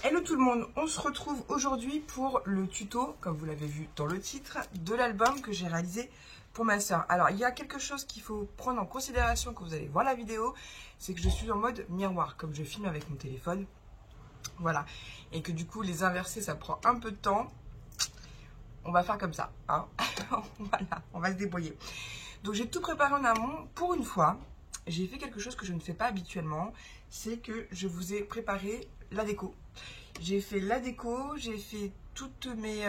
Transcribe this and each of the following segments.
Hello tout le monde, on se retrouve aujourd'hui pour le tuto, comme vous l'avez vu dans le titre, de l'album que j'ai réalisé pour ma soeur. Alors il y a quelque chose qu'il faut prendre en considération quand vous allez voir la vidéo, c'est que je suis en mode miroir, comme je filme avec mon téléphone. Voilà, et que du coup les inverser ça prend un peu de temps. On va faire comme ça, hein. Voilà, on va se débrouiller. Donc j'ai tout préparé en amont. Pour une fois, j'ai fait quelque chose que je ne fais pas habituellement, c'est que je vous ai préparé la déco. J'ai fait la déco, j'ai fait toutes mes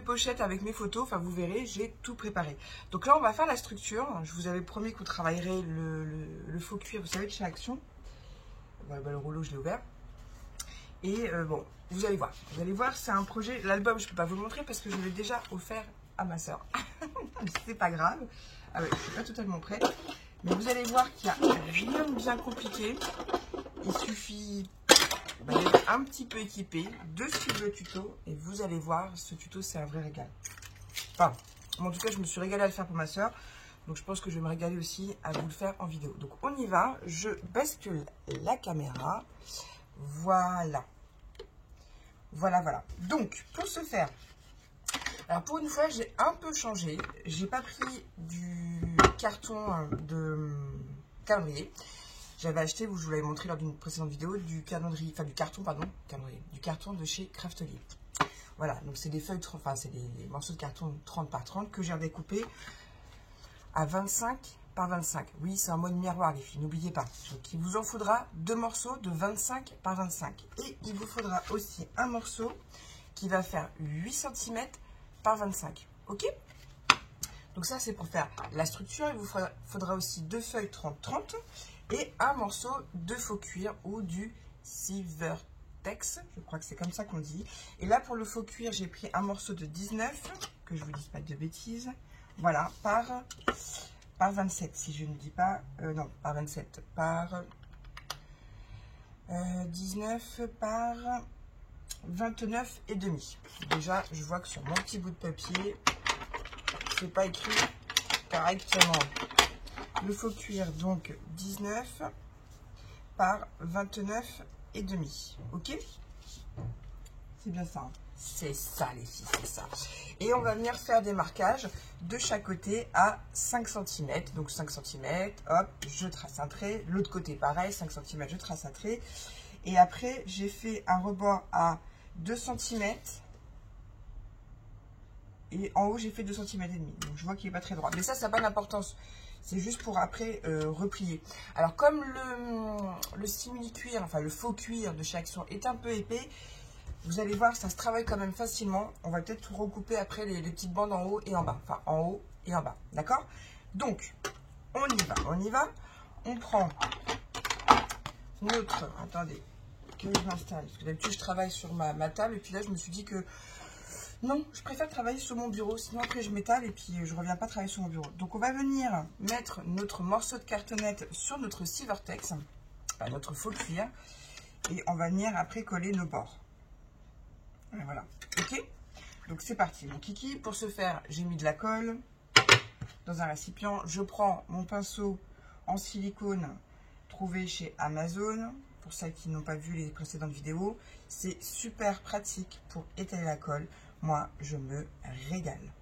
pochettes avec mes photos, enfin vous verrez, j'ai tout préparé. Donc là on va faire la structure. Je vous avais promis que vous travaillerez le faux cuir, vous savez, de chez Action. Voilà, le rouleau je l'ai ouvert. Et bon, vous allez voir, c'est un projet, l'album je ne peux pas vous le montrer parce que je l'ai déjà offert à ma soeur. C'est pas grave. Ah ouais, je suis pas totalement prête. Mais vous allez voir qu'il n'y a rien de bien compliqué. Il suffit d'être un petit peu équipé, de suivre le tuto. Et vous allez voir, ce tuto c'est un vrai régal. Enfin, en tout cas je me suis régalée à le faire pour ma soeur. Donc je pense que je vais me régaler aussi à vous le faire en vidéo. Donc on y va, je bascule la caméra. Voilà. Voilà. Donc pour ce faire, alors pour une fois j'ai un peu changé. J'ai pas pris du carton de calendrier. J'avais acheté, je vous l'avais montré lors d'une précédente vidéo, du carton de chez Craftelier. Voilà, donc c'est des feuilles, enfin c'est des morceaux de carton 30 par 30 que j'ai redécoupé à 25 par 25. Oui, c'est un mode miroir les filles, n'oubliez pas. Donc il vous en faudra 2 morceaux de 25 par 25. Et il vous faudra aussi un morceau qui va faire 8 cm par 25. Ok? Donc ça c'est pour faire la structure. Il vous faudra aussi 2 feuilles 30-30 et un morceau de faux cuir ou du Silvertex. Je crois que c'est comme ça qu'on dit. Et là pour le faux cuir, j'ai pris un morceau de 19, que je vous dise pas de bêtises. Voilà, par 27, si je ne dis pas... non, par 27, par 19, par 29 et demi. Déjà, je vois que sur mon petit bout de papier, c'est pas écrit correctement. Le faux cuir, donc 19 par 29 et demi. Ok? C'est bien ça. Hein. C'est ça les filles, c'est ça. Et on va venir faire des marquages de chaque côté à 5 cm. Donc 5 cm, hop, je trace un trait. L'autre côté pareil, 5 cm, je trace un trait. Et après, j'ai fait un rebord à 2 cm. Et en haut, j'ai fait 2 cm et demi. Donc je vois qu'il n'est pas très droit. Mais ça n'a pas d'importance. C'est juste pour après replier. Alors comme le simili-cuir, enfin le faux cuir de chez Action est un peu épais, vous allez voir, ça se travaille quand même facilement. On va peut-être recouper après les petites bandes en haut et en bas. Enfin, en haut et en bas. D'accord? Donc, on y va. On prend notre... Attendez, que je m'installe. Parce que d'habitude, je travaille sur ma table. Et puis là, je me suis dit que... Non, je préfère travailler sur mon bureau. Sinon, après, je m'étale et puis je ne reviens pas travailler sur mon bureau. Donc, on va venir mettre notre morceau de cartonnette sur notre Silvertex. Enfin, notre faux cuir. Et on va venir après coller nos bords. Voilà, ok. Donc c'est parti, mon kiki. Pour ce faire, j'ai mis de la colle dans un récipient. Je prends mon pinceau en silicone trouvé chez Amazon. Pour celles qui n'ont pas vu les précédentes vidéos, c'est super pratique pour étaler la colle. Moi, je me régale.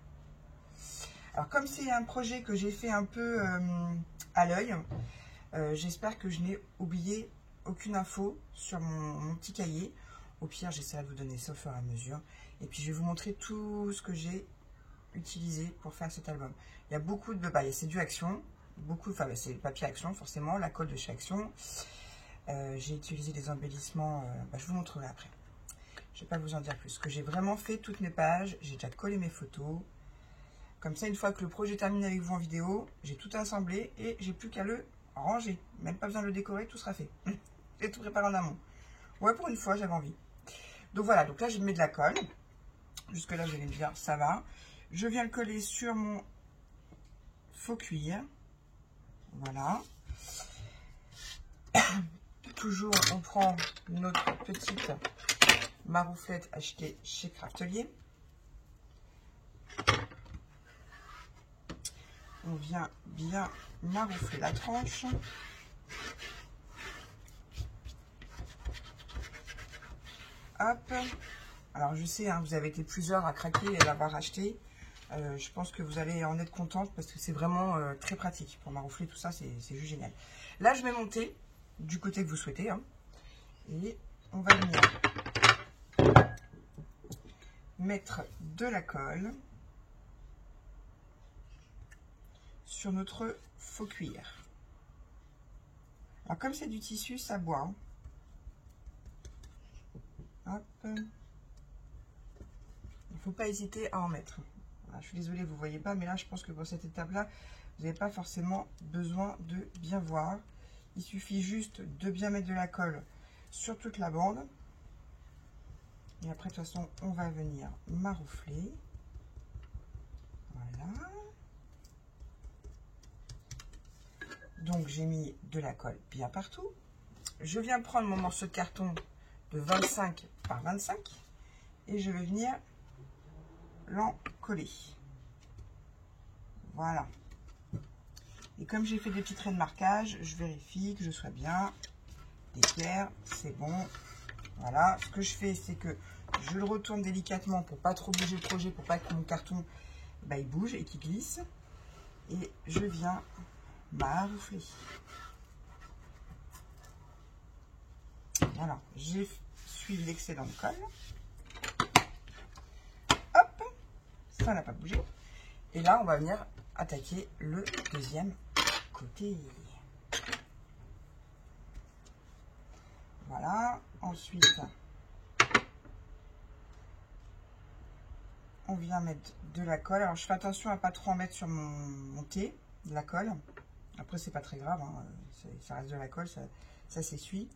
Alors comme c'est un projet que j'ai fait un peu à l'œil, j'espère que je n'ai oublié aucune info sur mon petit cahier. Au pire, j'essaierai de vous donner ça au fur et à mesure. Et puis, je vais vous montrer tout ce que j'ai utilisé pour faire cet album. Il y a beaucoup de... c'est du Action. Enfin, c'est le papier Action, forcément. La colle de chez Action. J'ai utilisé des embellissements. Je vous montrerai après. Je ne vais pas vous en dire plus. Que j'ai vraiment fait toutes mes pages. J'ai déjà collé mes photos. Comme ça, une fois que le projet est terminé avec vous en vidéo, j'ai tout assemblé et j'ai plus qu'à le ranger. Même pas besoin de le décorer, tout sera fait. J'ai tout préparé en amont. Ouais, pour une fois, j'avais envie. Donc voilà, donc là je mets de la colle. Jusque là je vais me dire ça va. Je viens le coller sur mon faux cuir. Voilà. Toujours on prend notre petite marouflette achetée chez Craftelier. On vient bien maroufler la tranche. hop. Alors je sais, hein, vous avez été plusieurs à craquer et à l'avoir acheté. Je pense que vous allez en être contente parce que c'est vraiment très pratique. Pour maroufler tout ça, c'est juste génial. Là, je vais monter du côté que vous souhaitez. Hein, et on va venir mettre de la colle sur notre faux cuir. Alors comme c'est du tissu, ça boit. Hein. Hop. Il ne faut pas hésiter à en mettre. Voilà, je suis désolée, vous ne voyez pas, mais là, je pense que pour cette étape-là, vous n'avez pas forcément besoin de bien voir. Il suffit juste de bien mettre de la colle sur toute la bande. Et après, de toute façon, on va venir maroufler. Voilà. Donc, j'ai mis de la colle bien partout. Je viens prendre mon morceau de carton de 25 par 25 et je vais venir l'encoller. Voilà. Et comme j'ai fait des petits traits de marquage, je vérifie que je sois bien d'équerre. C'est bon. Voilà. Ce que je fais, c'est que je le retourne délicatement pour pas trop bouger le projet, pour pas que mon carton il bouge et qu'il glisse. Et je viens maroufler. Voilà. J'ai suivi l'excédent de colle. Hop. Ça n'a pas bougé. Et là, on va venir attaquer le deuxième côté. Voilà. Ensuite, on vient mettre de la colle. Alors, je fais attention à pas trop en mettre sur mon thé, de la colle. Après, c'est pas très grave. Hein. Ça reste de la colle, ça s'essuie.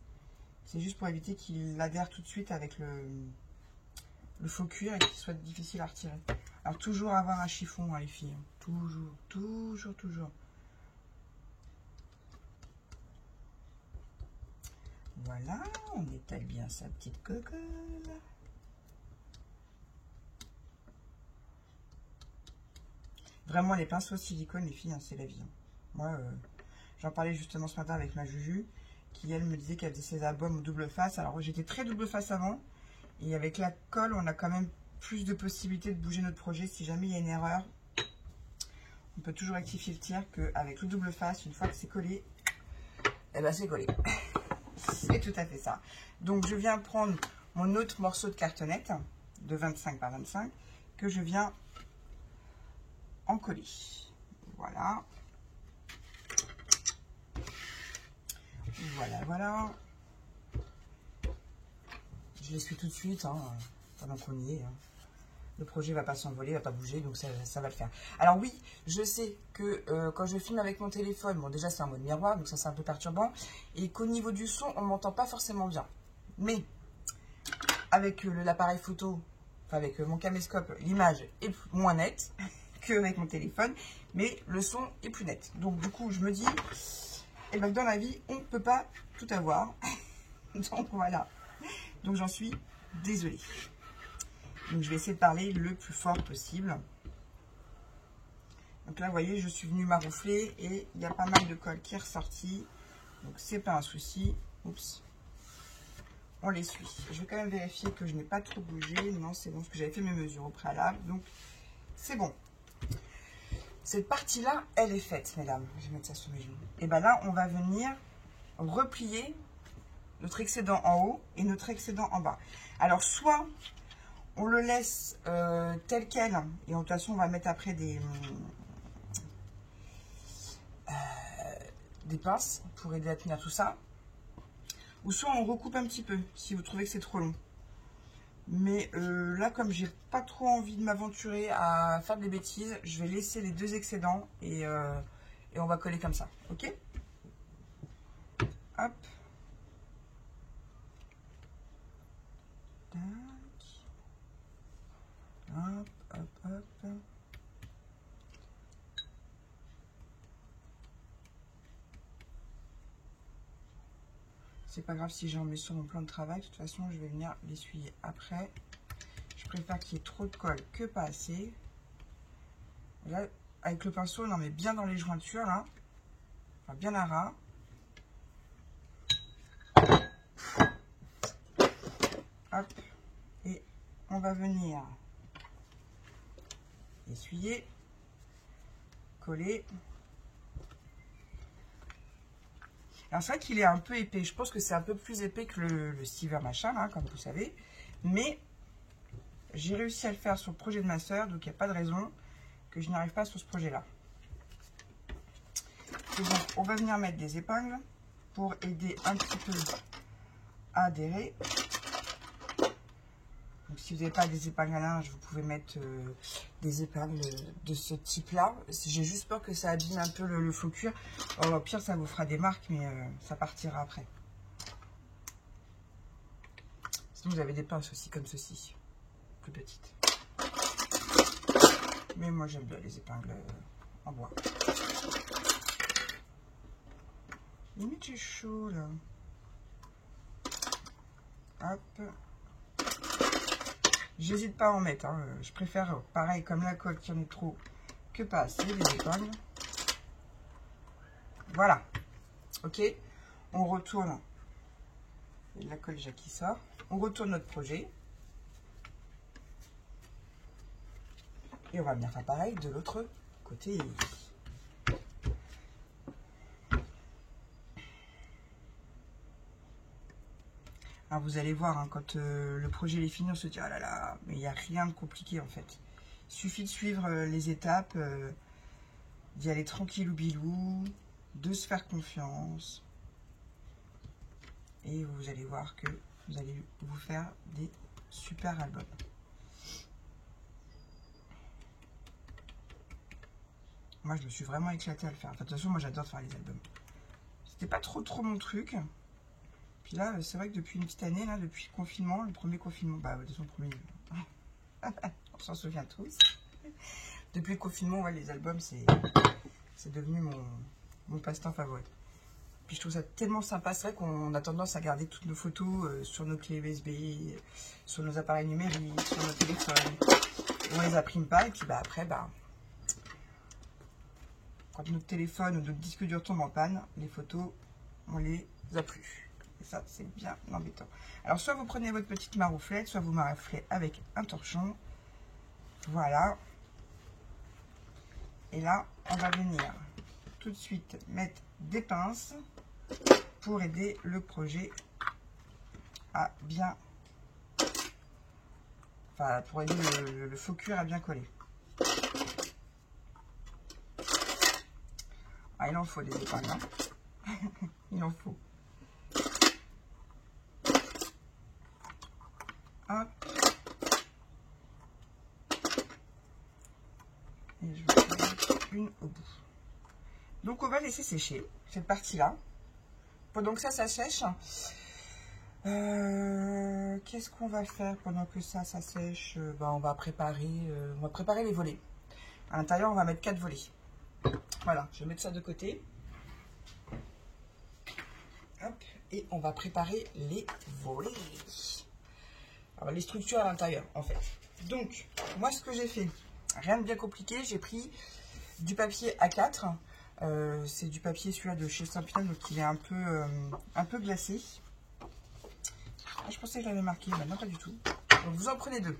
C'est juste pour éviter qu'il adhère tout de suite avec le faux cuir et qu'il soit difficile à retirer. Alors, toujours avoir un chiffon, hein, les filles. Toujours, toujours, toujours. Voilà, on étale bien sa petite cocotte. Vraiment, les pinceaux silicone, les filles, hein, c'est la vie. Hein. Moi, j'en parlais justement ce matin avec ma Juju, qui, elle, me disait qu'elle faisait ses albums double face. Alors, j'étais très double face avant. Et avec la colle, on a quand même plus de possibilités de bouger notre projet. Si jamais il y a une erreur, on peut toujours rectifier le tir qu'avec le double face, une fois que c'est collé, eh ben c'est collé. C'est tout à fait ça. Donc, je viens prendre mon autre morceau de cartonnette de 25 par 25 que je viens en coller. Voilà. Voilà, voilà. Je l'essuie tout de suite, hein, pendant qu'on y est. Hein. Le projet va pas s'envoler, va pas bouger, donc ça va le faire. Alors oui, je sais que quand je filme avec mon téléphone, bon déjà c'est en mode miroir, donc ça c'est un peu perturbant, et qu'au niveau du son, on m'entend pas forcément bien. Mais avec l'appareil photo, enfin avec mon caméscope, l'image est moins nette qu'avec mon téléphone, mais le son est plus net. Donc du coup, je me dis, eh ben, dans la vie, on ne peut pas tout avoir. Donc voilà. Donc j'en suis désolée. Donc je vais essayer de parler le plus fort possible. Donc là, vous voyez, je suis venue maroufler et il y a pas mal de colle qui est ressorti. Donc c'est pas un souci. Oups. On l'essuie. Je vais quand même vérifier que je n'ai pas trop bougé. Non, c'est bon, parce que j'avais fait mes mesures au préalable. Donc c'est bon. Cette partie-là, elle est faite, mesdames. Je vais mettre ça sur mes genoux. Et bien là, on va venir replier notre excédent en haut et notre excédent en bas. Alors, soit on le laisse tel quel, et de toute façon, on va mettre après des pinces pour aider à tenir tout ça. Ou soit on recoupe un petit peu, si vous trouvez que c'est trop long. Mais là, comme j'ai pas trop envie de m'aventurer à faire des bêtises, je vais laisser les deux excédents et on va coller comme ça. Ok? Hop. Tac. Hop, hop, hop. C'est pas grave si j'en mets sur mon plan de travail. De toute façon, je vais venir l'essuyer après. Je préfère qu'il y ait trop de colle que pas assez. Et là, avec le pinceau, on en met bien dans les jointures, là. Enfin, bien à ras. Hop. on va venir essuyer, coller. Alors c'est vrai qu'il est un peu épais, je pense que c'est un peu plus épais que le Stiver machin là, comme vous savez, mais j'ai réussi à le faire sur le projet de ma soeur, donc il n'y a pas de raison que je n'arrive pas sur ce projet là. Donc on va venir mettre des épingles pour aider un petit peu à adhérer. Donc, si vous n'avez pas des épingles à linge, vous pouvez mettre des épingles de ce type-là. J'ai juste peur que ça abîme un peu le faux cuir. Au pire, ça vous fera des marques, mais ça partira après. Sinon, vous avez des pinces aussi, comme ceci, plus petites. Mais moi, j'aime bien les épingles en bois. Limite, j'ai chaud, là. Hop. J'hésite pas à en mettre, hein. Je préfère, pareil, comme la colle qui en est trop, que pas assez, les épingles. Voilà. Ok. On retourne. Il y a de la colle déjà qui sort. On retourne notre projet. Et on va venir faire pareil de l'autre côté. Alors vous allez voir, hein, quand le projet est fini, on se dit, ah là là, mais il n'y a rien de compliqué en fait. Il suffit de suivre les étapes, d'y aller tranquillou bilou, de se faire confiance. Et vous allez voir que vous allez vous faire des super albums. Moi, je me suis vraiment éclatée à le faire. Enfin, de toute façon, moi, j'adore faire les albums. C'était pas trop mon truc. Puis là, c'est vrai que depuis une petite année, là, depuis le confinement, le premier confinement, bah, de toute façon, le premier, on s'en souvient tous. Depuis le confinement, ouais, les albums, c'est devenu mon passe-temps favori. Puis je trouve ça tellement sympa, c'est vrai qu'on a tendance à garder toutes nos photos sur nos clés USB, sur nos appareils numériques, sur nos téléphones. On les imprime pas, et puis bah, après, bah, quand notre téléphone ou notre disque dur tombe en panne, les photos, on les a plus. Et ça, c'est bien embêtant. Alors, soit vous prenez votre petite marouflette, soit vous marouflez avec un torchon. Voilà. Et là, on va venir tout de suite mettre des pinces pour aider le projet à bien... Enfin, pour aider le faux cuir à bien coller. Ah, il en faut des épingles, hein. Il en faut. Hop. Et je vais faire une au bout. Donc on va laisser sécher cette partie-là. Pendant que ça sèche, qu'est-ce qu'on va faire pendant que ça sèche? Ben, on va préparer les volets. À l'intérieur, on va mettre 4 volets. Voilà, je vais mettre ça de côté. Hop, et on va préparer les volets. Alors, les structures à l'intérieur, en fait. Donc, moi, ce que j'ai fait, rien de bien compliqué, j'ai pris du papier A4. C'est du papier, celui-là, de chez Stampin', donc il est un peu glacé. Ah, je pensais que je l'avais marqué, mais non, pas du tout. Donc, vous en prenez 2.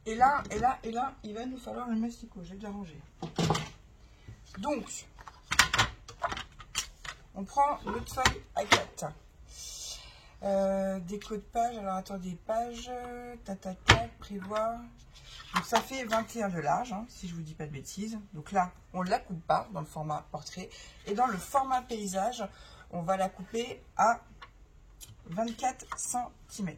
Et là, il va nous falloir un masticot. J'ai bien rangé. Donc, on prend notre feuille A4. Déco de page, alors attendez, page, prévoir. Donc ça fait 21 de large, hein, si je vous dis pas de bêtises. Donc là, on ne la coupe pas dans le format portrait. Et dans le format paysage, on va la couper à 24 cm.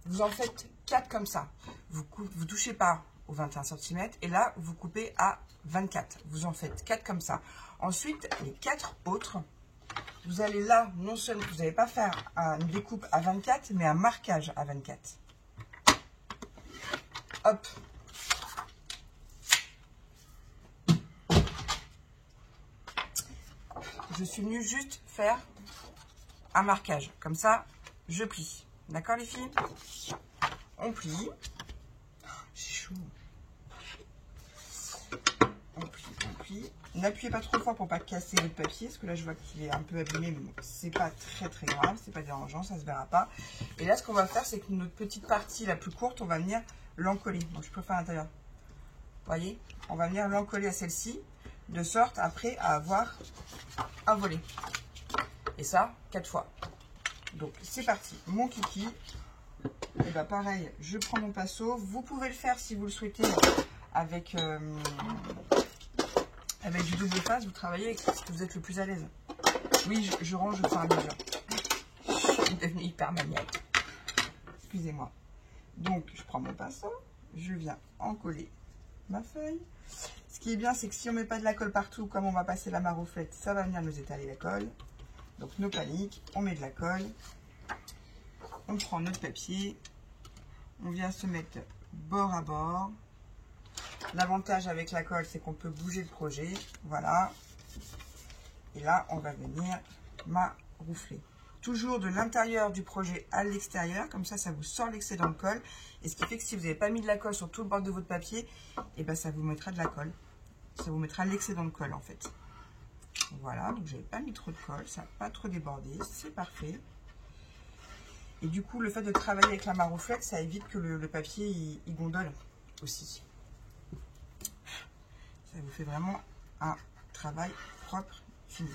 Vous en faites 4 comme ça. Vous touchez pas aux 21 cm. Et là, vous coupez à 24. Vous en faites 4 comme ça. Ensuite, les 4 autres, vous allez là, non seulement, vous n'allez pas faire une découpe à 24, mais un marquage à 24. Hop. Je suis venue juste faire un marquage. Comme ça, je plie. D'accord, les filles? On plie. J'ai chaud. On plie, on plie. N'appuyez pas trop fort pour pas casser votre papier, parce que là je vois qu'il est un peu abîmé, mais bon, c'est pas très grave, c'est pas dérangeant, ça se verra pas. Et là ce qu'on va faire, c'est que notre petite partie la plus courte, on va venir l'encoller. Donc je préfère à l'intérieur. Vous voyez, on va venir l'encoller à celle-ci, de sorte après à avoir un volet. Et ça, 4 fois. Donc c'est parti, mon kiki. Et bah pareil, je prends mon pinceau. Vous pouvez le faire si vous le souhaitez avec du double face, vous travaillez avec ce que vous êtes le plus à l'aise. Oui, je range au fur et à mesure. Je suis devenue hyper maniaque. Excusez-moi. Donc, je prends mon pinceau, je viens encoller ma feuille. Ce qui est bien, c'est que si on ne met pas de la colle partout, comme on va passer la maroflette, ça va venir nous étaler la colle. Donc, no panique, on met de la colle. On prend notre papier. On vient se mettre bord à bord. L'avantage avec la colle, c'est qu'on peut bouger le projet. Voilà. Et là, on va venir maroufler. Toujours de l'intérieur du projet à l'extérieur. Comme ça vous sort l'excédent de colle. Et ce qui fait que si vous n'avez pas mis de la colle sur tout le bord de votre papier, et ben ça vous mettra de la colle. Ça vous mettra l'excédent de colle en fait. Voilà. Donc, je n'avais pas mis trop de colle. Ça n'a pas trop débordé. C'est parfait. Et du coup, le fait de travailler avec la marouflette, ça évite que le papier il gondole aussi. Ça vous fait vraiment un travail propre, fini.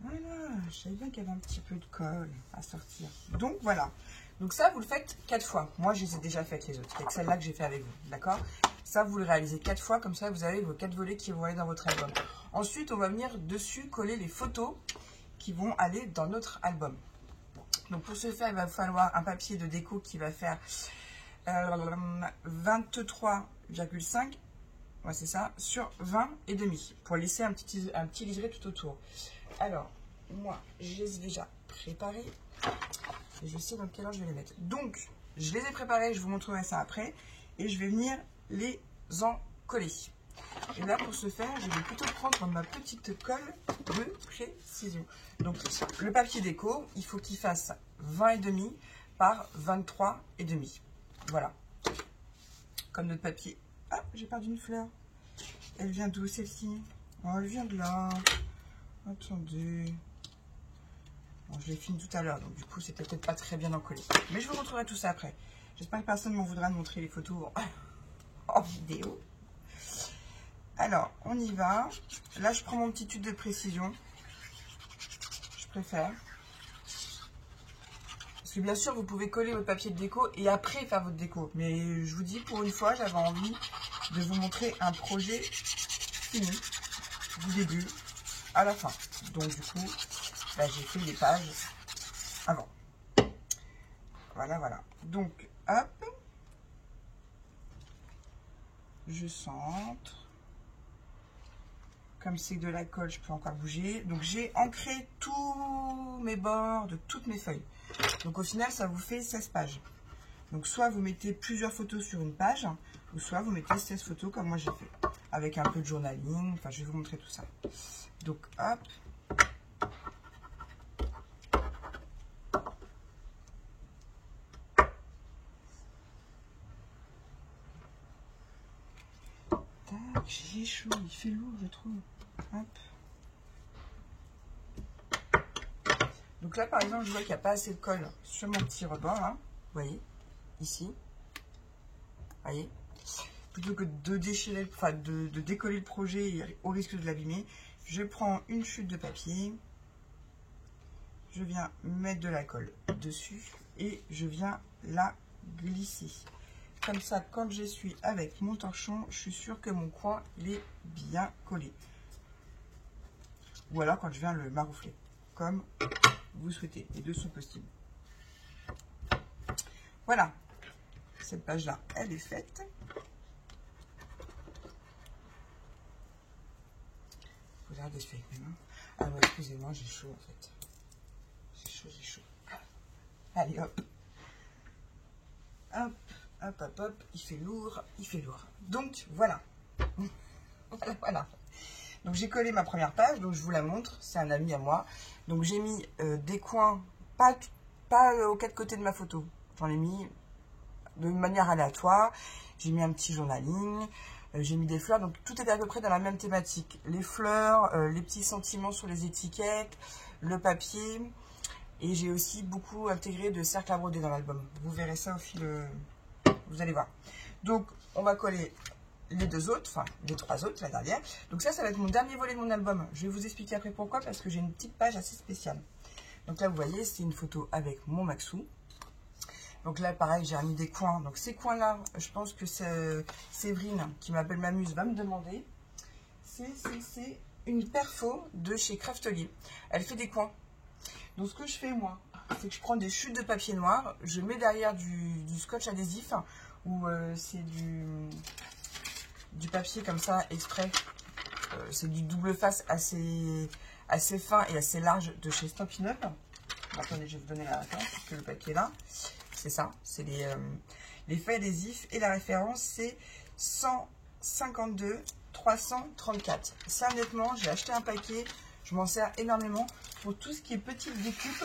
Voilà, je savais bien qu'il y avait un petit peu de colle à sortir. Donc voilà. Donc ça, vous le faites 4 fois. Moi, je les ai déjà faites les autres. C'est celle-là que j'ai fait avec vous. D'accord? Ça, vous le réalisez 4 fois. Comme ça, vous avez vos 4 volets qui vont aller dans votre album. Ensuite, on va venir dessus coller les photos qui vont aller dans notre album. Donc pour ce faire, il va falloir un papier de déco qui va faire 23,5, ouais, c'est ça, sur 20 et demi, pour laisser un petit liseré tout autour. Alors, moi, je les ai déjà préparés, et je sais dans quel ordre je vais les mettre. Donc, je les ai préparés, je vous montrerai ça après, et je vais venir les encoller. Et là, pour ce faire, je vais plutôt prendre ma petite colle de précision. Donc, le papier déco, il faut qu'il fasse 20,5 par 23,5. Voilà. Comme notre papier. Ah, j'ai perdu une fleur. Elle vient d'où celle-ci? Oh, elle vient de là. Attendez. Bon, je l'ai fini tout à l'heure, donc du coup, c'était peut-être pas très bien encollé. Mais je vous montrerai tout ça après. J'espère que personne ne m'en voudra de montrer les photos en vidéo. Alors, on y va. Là, je prends mon petit tube de précision. Je préfère. Parce que bien sûr, vous pouvez coller votre papier de déco et après faire votre déco. Mais je vous dis, pour une fois, j'avais envie de vous montrer un projet fini, du début à la fin. Donc, du coup, bah, j'ai fait les pages avant. Voilà, voilà. Donc, hop. Je centre. Comme c'est de la colle, je peux encore bouger. Donc, j'ai ancré tous mes bords de toutes mes feuilles. Donc, au final, ça vous fait 16 pages. Donc, soit vous mettez plusieurs photos sur une page, ou soit vous mettez 16 photos comme moi j'ai fait. Avec un peu de journaling. Enfin, je vais vous montrer tout ça. Donc, hop. Tac, j'ai chaud. Il fait lourd, je trouve. Hop. Donc là, par exemple, je vois qu'il n'y a pas assez de colle sur mon petit rebord, là. Vous voyez, ici. Vous voyez. Plutôt que de déchirer, enfin de décoller le projet au risque de l'abîmer, je prends une chute de papier. Je viens mettre de la colle dessus et je viens la glisser. Comme ça, quand j'essuie avec mon torchon, je suis sûre que mon coin il est bien collé. Ou alors quand je viens le maroufler, comme vous souhaitez. Les deux sont possibles. Voilà. Cette page-là, elle est faite. Regardez, je fais avec mes mains. Ah ouais, excusez-moi, j'ai chaud en fait. J'ai chaud, j'ai chaud. Allez, hop. Hop, hop, hop, hop. Il fait lourd, il fait lourd. Donc, voilà. Voilà, voilà. Donc, j'ai collé ma première page. Donc, je vous la montre. C'est un ami à moi. Donc, j'ai mis des coins, pas aux quatre côtés de ma photo. J'en ai mis de manière aléatoire. J'ai mis un petit journaling, j'ai mis des fleurs, donc tout est à peu près dans la même thématique. Les fleurs, les petits sentiments sur les étiquettes, le papier, et j'ai aussi beaucoup intégré de cercles à broder dans l'album. Vous verrez ça au fil, vous allez voir. Donc on va coller les deux autres, enfin les trois autres, la dernière. Donc ça va être mon dernier volet de mon album. Je vais vous expliquer après pourquoi, parce que j'ai une petite page assez spéciale. Donc là vous voyez, c'est une photo avec mon Maxou. Donc là, pareil, j'ai remis des coins. Donc ces coins-là, je pense que Séverine, qui m'appelle Mamuse, va me demander. C'est une perfo de chez Craftelier. Elle fait des coins. Donc ce que je fais, moi, c'est que je prends des chutes de papier noir. Je mets derrière du scotch adhésif, ou c'est du papier comme ça, exprès. C'est du double face assez fin et assez large de chez Stampin' Up. Attendez, je vais vous donner la référence, parce que le papier est là. C'est ça, c'est les feuilles adhésifs et la référence c'est 152 334. Ça honnêtement, j'ai acheté un paquet, je m'en sers énormément pour tout ce qui est petite découpe.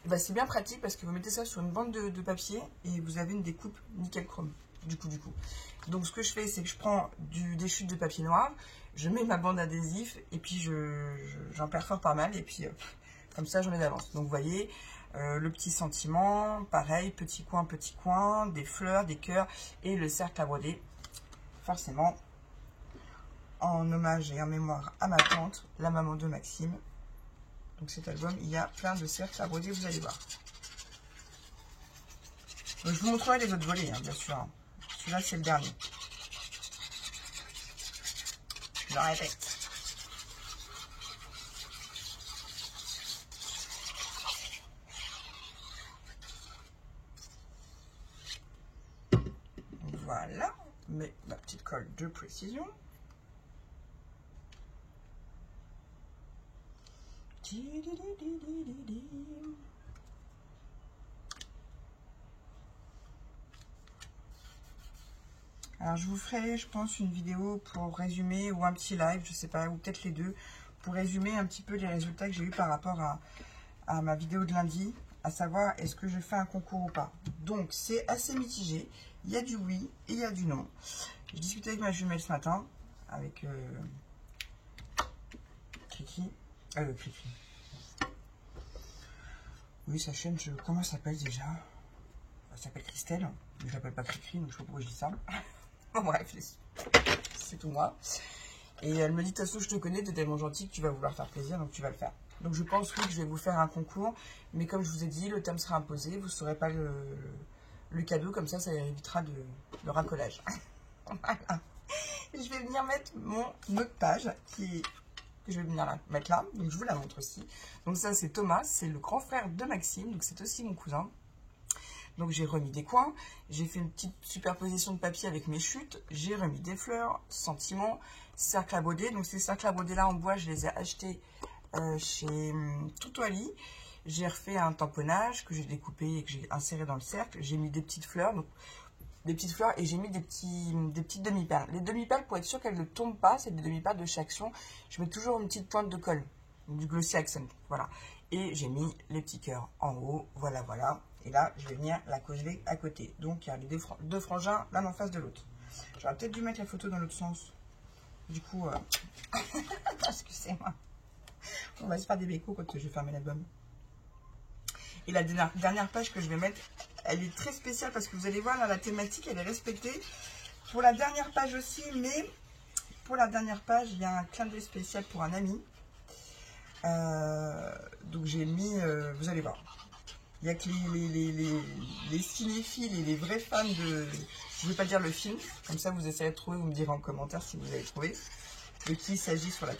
Et ben, c'est bien pratique parce que vous mettez ça sur une bande de papier et vous avez une découpe nickel chrome. Du coup. Donc ce que je fais, c'est que je prends des chutes de papier noir, je mets ma bande adhésif et puis j'en perfore pas mal et puis comme ça j'en ai d'avance. Donc vous voyez. Le petit sentiment, pareil, petit coin, des fleurs, des cœurs et le cercle à broder, forcément en hommage et en mémoire à ma tante, la maman de Maxime. Donc cet album, il y a plein de cercles à broder, vous allez voir. Donc, je vous montrerai les autres volets, hein, bien sûr. Celui-là, c'est le dernier. Je le répète. Voilà, mais ma petite colle de précision. Alors je vous ferai, je pense, une vidéo pour résumer ou un petit live, je sais pas, ou peut-être les deux, pour résumer un petit peu les résultats que j'ai eu par rapport à ma vidéo de lundi, à savoir est-ce que je fais un concours ou pas. Donc c'est assez mitigé, il y a du oui et il y a du non. J'ai discuté avec ma jumelle ce matin, avec Cricri. Oui, sa chaîne, comment elle s'appelle déjà? Elle s'appelle Christelle, mais je l'appelle pas Cricri, donc je sais pas pourquoi je dis ça. Bon, bref, c'est tout moi. Et elle me dit, de toute façon, je te connais, tu es tellement gentil que tu vas vouloir faire plaisir, donc tu vas le faire. Donc je pense, oui, que je vais vous faire un concours, mais comme je vous ai dit, le thème sera imposé, vous ne saurez pas le cadeau, comme ça évitera le racolage. Voilà. Je vais venir mettre mon autre page, que je vais venir mettre là, donc je vous la montre aussi. Donc ça, c'est Thomas, c'est le grand frère de Maxime, donc c'est aussi mon cousin. Donc j'ai remis des coins, j'ai fait une petite superposition de papier avec mes chutes, j'ai remis des fleurs, sentiments, cercles à broder. Donc ces cercles à broder là en bois, je les ai achetés chez Tutoali. J'ai refait un tamponnage que j'ai découpé et que j'ai inséré dans le cercle. J'ai mis des petites fleurs, et j'ai mis des petites demi-perles. Les demi-perles, pour être sûr qu'elles ne tombent pas, c'est des demi-perles de chaque son. Je mets toujours une petite pointe de colle, du glossy accent, voilà. Et j'ai mis les petits cœurs en haut, voilà. Et là, je vais venir la coller à côté. Donc, il y a les deux frangins, l'un en face de l'autre. J'aurais peut-être dû mettre la photo dans l'autre sens. Du coup, excusez-moi. On va se faire des bécos quand je vais fermer l'album. Et la dernière page que je vais mettre, elle est très spéciale parce que vous allez voir, là, la thématique, elle est respectée. Pour la dernière page aussi, mais pour la dernière page, il y a un clin d'œil spécial pour un ami. Donc, j'ai mis, vous allez voir. Il n'y a que les cinéphiles et les vrais fans de... Je ne vais pas dire le film. Comme ça, vous essayerez de trouver. Vous me direz en commentaire si vous avez trouvé. De qui il s'agit sur la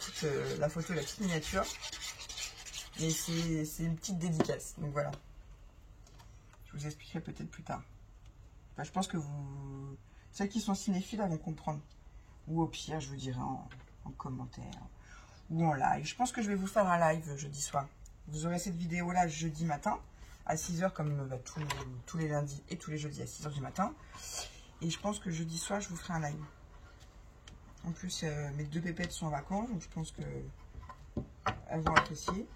photo, la petite miniature. Mais c'est une petite dédicace. Donc voilà. Je vous expliquerai peut-être plus tard. Enfin, je pense que celles qui sont cinéphiles, elles vont comprendre. Ou au pire, je vous dirai en commentaire. Ou en live. Je pense que je vais vous faire un live jeudi soir. Vous aurez cette vidéo-là jeudi matin. À 6 h comme tous les lundis et tous les jeudis à 6 h du matin. Et je pense que jeudi soir, je vous ferai un live. En plus, mes deux pépettes sont en vacances, donc je pense qu'elles vont apprécier.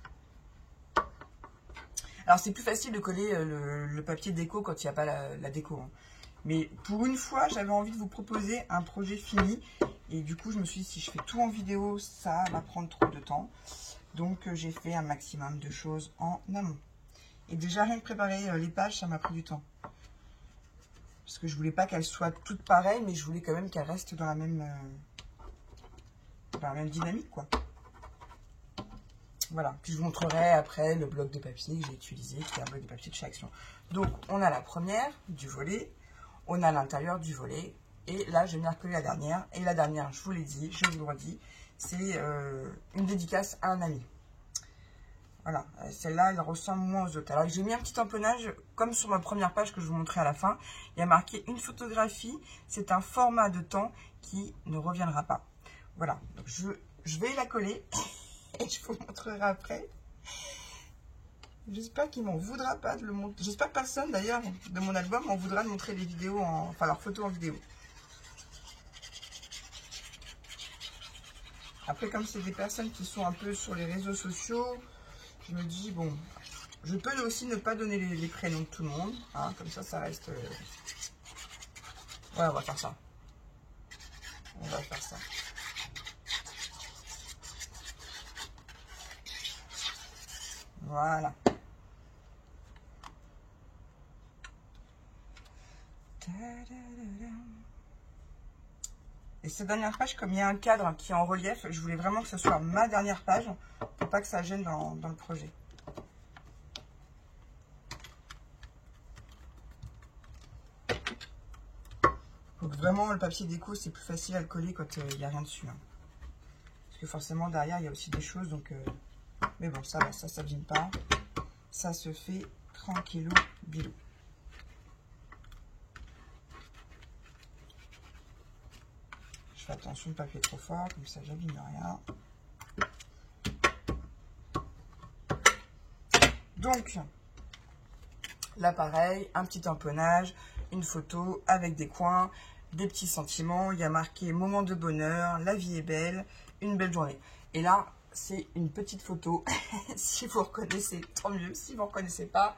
Alors, c'est plus facile de coller le papier déco quand il n'y a pas la déco. Hein. Mais pour une fois, j'avais envie de vous proposer un projet fini. Et du coup, je me suis dit, si je fais tout en vidéo, ça va prendre trop de temps. Donc, j'ai fait un maximum de choses en amont. Et déjà, rien que préparer les pages, ça m'a pris du temps. Parce que je voulais pas qu'elles soient toutes pareilles, mais je voulais quand même qu'elles restent dans la même dynamique, quoi. Voilà. Puis je vous montrerai après le bloc de papier que j'ai utilisé, qui est un bloc de papier de chez Action. Donc, on a la première du volet. On a l'intérieur du volet. Et là, je vais venir coller la dernière. Et la dernière, je vous l'ai dit, je vous le redis, c'est une dédicace à un ami. Voilà, celle-là, elle ressemble moins aux autres. Alors, j'ai mis un petit tamponnage, comme sur ma première page que je vous montrerai à la fin. Il y a marqué une photographie. C'est un format de temps qui ne reviendra pas. Voilà, donc je vais la coller et je vous montrerai après. J'espère qu'il m'en voudra pas de le montrer. J'espère que personne, d'ailleurs, de mon album m'en voudra de montrer les vidéos, enfin leurs photos en vidéo. Après, comme c'est des personnes qui sont un peu sur les réseaux sociaux, je me dis, bon, je peux aussi ne pas donner les prénoms de tout le monde. Hein, comme ça reste... Ouais, on va faire ça. On va faire ça. Voilà. Et cette dernière page, comme il y a un cadre qui est en relief, je voulais vraiment que ce soit ma dernière page pour pas que ça gêne dans le projet. Donc vraiment, le papier déco, c'est plus facile à le coller quand il n'y a rien dessus. Hein. Parce que forcément, derrière, il y a aussi des choses. Donc, mais bon, ça va, ça ne s'abîme pas. Ça se fait tranquillou, bilou. Je fais attention, le papier est trop fort, comme ça, j'abîme rien. Donc, là, pareil, un petit tamponnage, une photo avec des coins, des petits sentiments. Il y a marqué « Moment de bonheur, la vie est belle, une belle journée ». Et là, c'est une petite photo. Si vous reconnaissez, tant mieux. Si vous ne reconnaissez pas,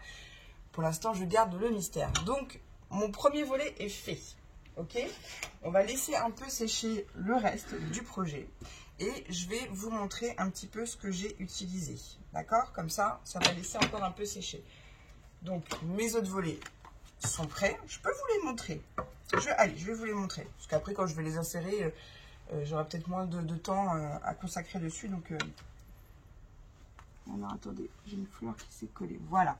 pour l'instant, je garde le mystère. Donc, mon premier volet est fait. Ok, on va laisser un peu sécher le reste du projet. Et je vais vous montrer un petit peu ce que j'ai utilisé. D'accord? Comme ça, ça va laisser encore un peu sécher. Donc, mes autres volets sont prêts. Je peux vous les montrer. Allez, je vais vous les montrer. Parce qu'après, quand je vais les insérer, j'aurai peut-être moins de temps à consacrer dessus. Donc, alors, attendez, j'ai une fleur qui s'est collée. Voilà.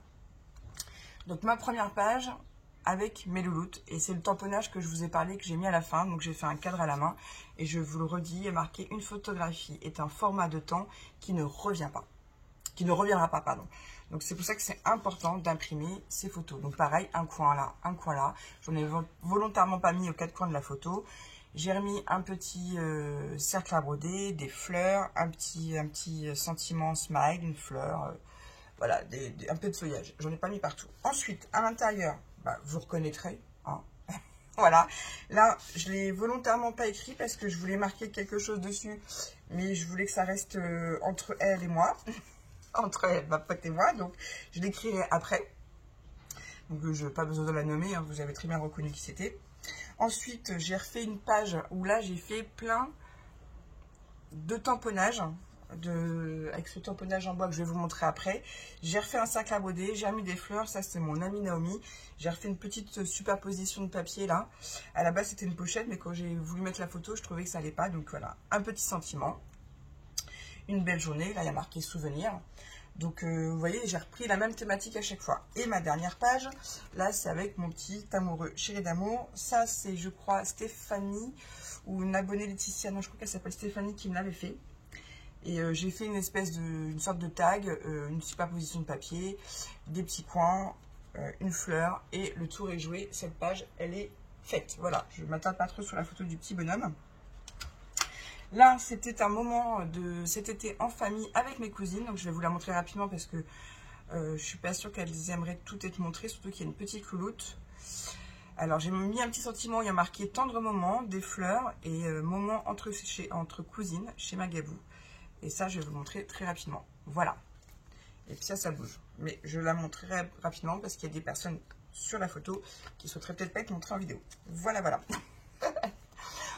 Donc, ma première page avec mes louloutes. Et c'est le tamponnage que je vous ai parlé, que j'ai mis à la fin. Donc, j'ai fait un cadre à la main. Et je vous le redis, il est marqué « Une photographie est un format de temps qui ne revient pas. » Qui ne reviendra pas, pardon. Donc, c'est pour ça que c'est important d'imprimer ces photos. Donc, pareil, un coin là, un coin là. J'en ai volontairement pas mis aux quatre coins de la photo. J'ai remis un petit cercle à broder, des fleurs, un petit sentiment smile, une fleur, voilà, un peu de feuillage. J'en ai pas mis partout. Ensuite, à l'intérieur, bah, vous reconnaîtrez. Hein. Voilà. Là, je l'ai volontairement pas écrit parce que je voulais marquer quelque chose dessus. Mais je voulais que ça reste entre elle et moi. Entre elle, ma pote et moi. Donc, je l'écrirai après. Donc, je n'ai pas besoin de la nommer. Hein, vous avez très bien reconnu qui c'était. Ensuite, j'ai refait une page où là, j'ai fait plein de tamponnages. Avec ce tamponnage en bois que je vais vous montrer après. J'ai refait un sac à broder, j'ai mis des fleurs, ça c'est mon amie Naomi. J'ai refait une petite superposition de papier là. À la base c'était une pochette, mais quand j'ai voulu mettre la photo, je trouvais que ça allait pas. Donc voilà, un petit sentiment. Une belle journée, là il y a marqué souvenir. Donc vous voyez, j'ai repris la même thématique à chaque fois. Et ma dernière page, là c'est avec mon petit amoureux, chéri d'amour. Ça c'est je crois Stéphanie, ou une abonnée Laetitia, non je crois qu'elle s'appelle Stéphanie qui me l'avait fait. Et j'ai fait une sorte de tag, une superposition de papier, des petits coins, une fleur, et le tour est joué. Cette page, elle est faite. Voilà, je ne m'attarde pas trop sur la photo du petit bonhomme. Là, c'était un moment de cet été en famille avec mes cousines. Donc, je vais vous la montrer rapidement parce que je ne suis pas sûre qu'elles aimeraient tout être montrées, surtout qu'il y a une petite louloute. Alors, j'ai mis un petit sentiment, il y a marqué « Tendre moment », des fleurs et « Moment entre cousines » chez Magabou. Et ça, je vais vous montrer très rapidement. Voilà. Et puis ça bouge. Mais je la montrerai rapidement parce qu'il y a des personnes sur la photo qui souhaiteraient peut-être pas être montrées en vidéo. Voilà, voilà.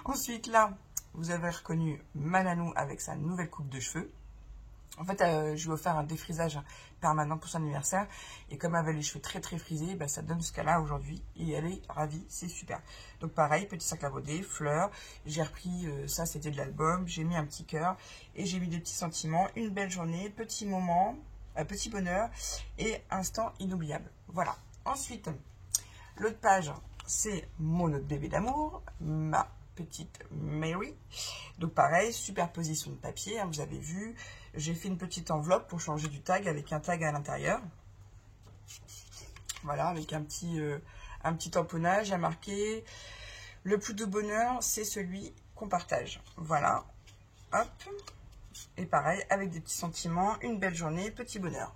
Ensuite, là, vous avez reconnu ma nanou avec sa nouvelle coupe de cheveux. En fait, je lui ai offert un défrisage permanent pour son anniversaire. Et comme elle avait les cheveux très très frisés, bah, ça donne ce qu'elle a aujourd'hui. Et elle est ravie, c'est super. Donc pareil, petit sac à broder, fleurs. J'ai repris, ça c'était de l'album. J'ai mis un petit cœur. Et j'ai mis des petits sentiments. Une belle journée, petit moment, petit bonheur. Et instant inoubliable. Voilà. Ensuite, l'autre page, c'est mon autre bébé d'amour. Ma petite Mary. Donc pareil, superposition de papier, hein, vous avez vu. J'ai fait une petite enveloppe pour changer du tag avec un tag à l'intérieur. Voilà, avec un petit tamponnage à marquer. Le plus de bonheur, c'est celui qu'on partage. Voilà. Hop. Et pareil, avec des petits sentiments, une belle journée, petit bonheur.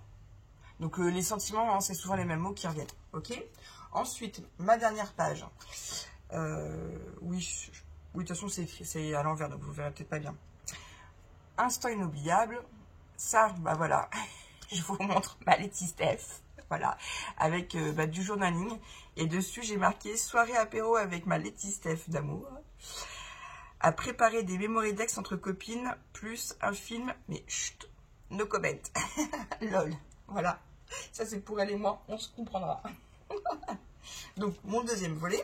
Donc les sentiments, hein, c'est souvent les mêmes mots qui reviennent. Ok. Ensuite, ma dernière page. Oui, de toute façon, c'est écrit, c'est à l'envers, donc vous verrez peut-être pas bien. Instant inoubliable. Ça, bah voilà, je vous montre ma Letty Steph. Voilà, avec du journaling. Et dessus, j'ai marqué soirée apéro avec ma Letty Steph d'amour. À préparer des memory decks entre copines, plus un film, mais chut, no comment. Lol, voilà. Ça, c'est pour elle et moi, on se comprendra. Donc, mon deuxième volet.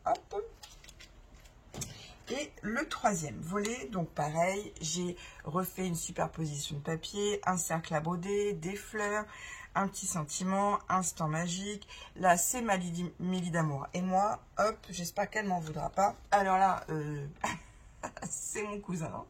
Hop. Et le troisième volet, donc pareil, j'ai refait une superposition de papier, un cercle à broder, des fleurs, un petit sentiment, instant magique. Là, c'est ma Mélie d'amour. Et moi, hop, j'espère qu'elle m'en voudra pas. Alors là, c'est mon cousin.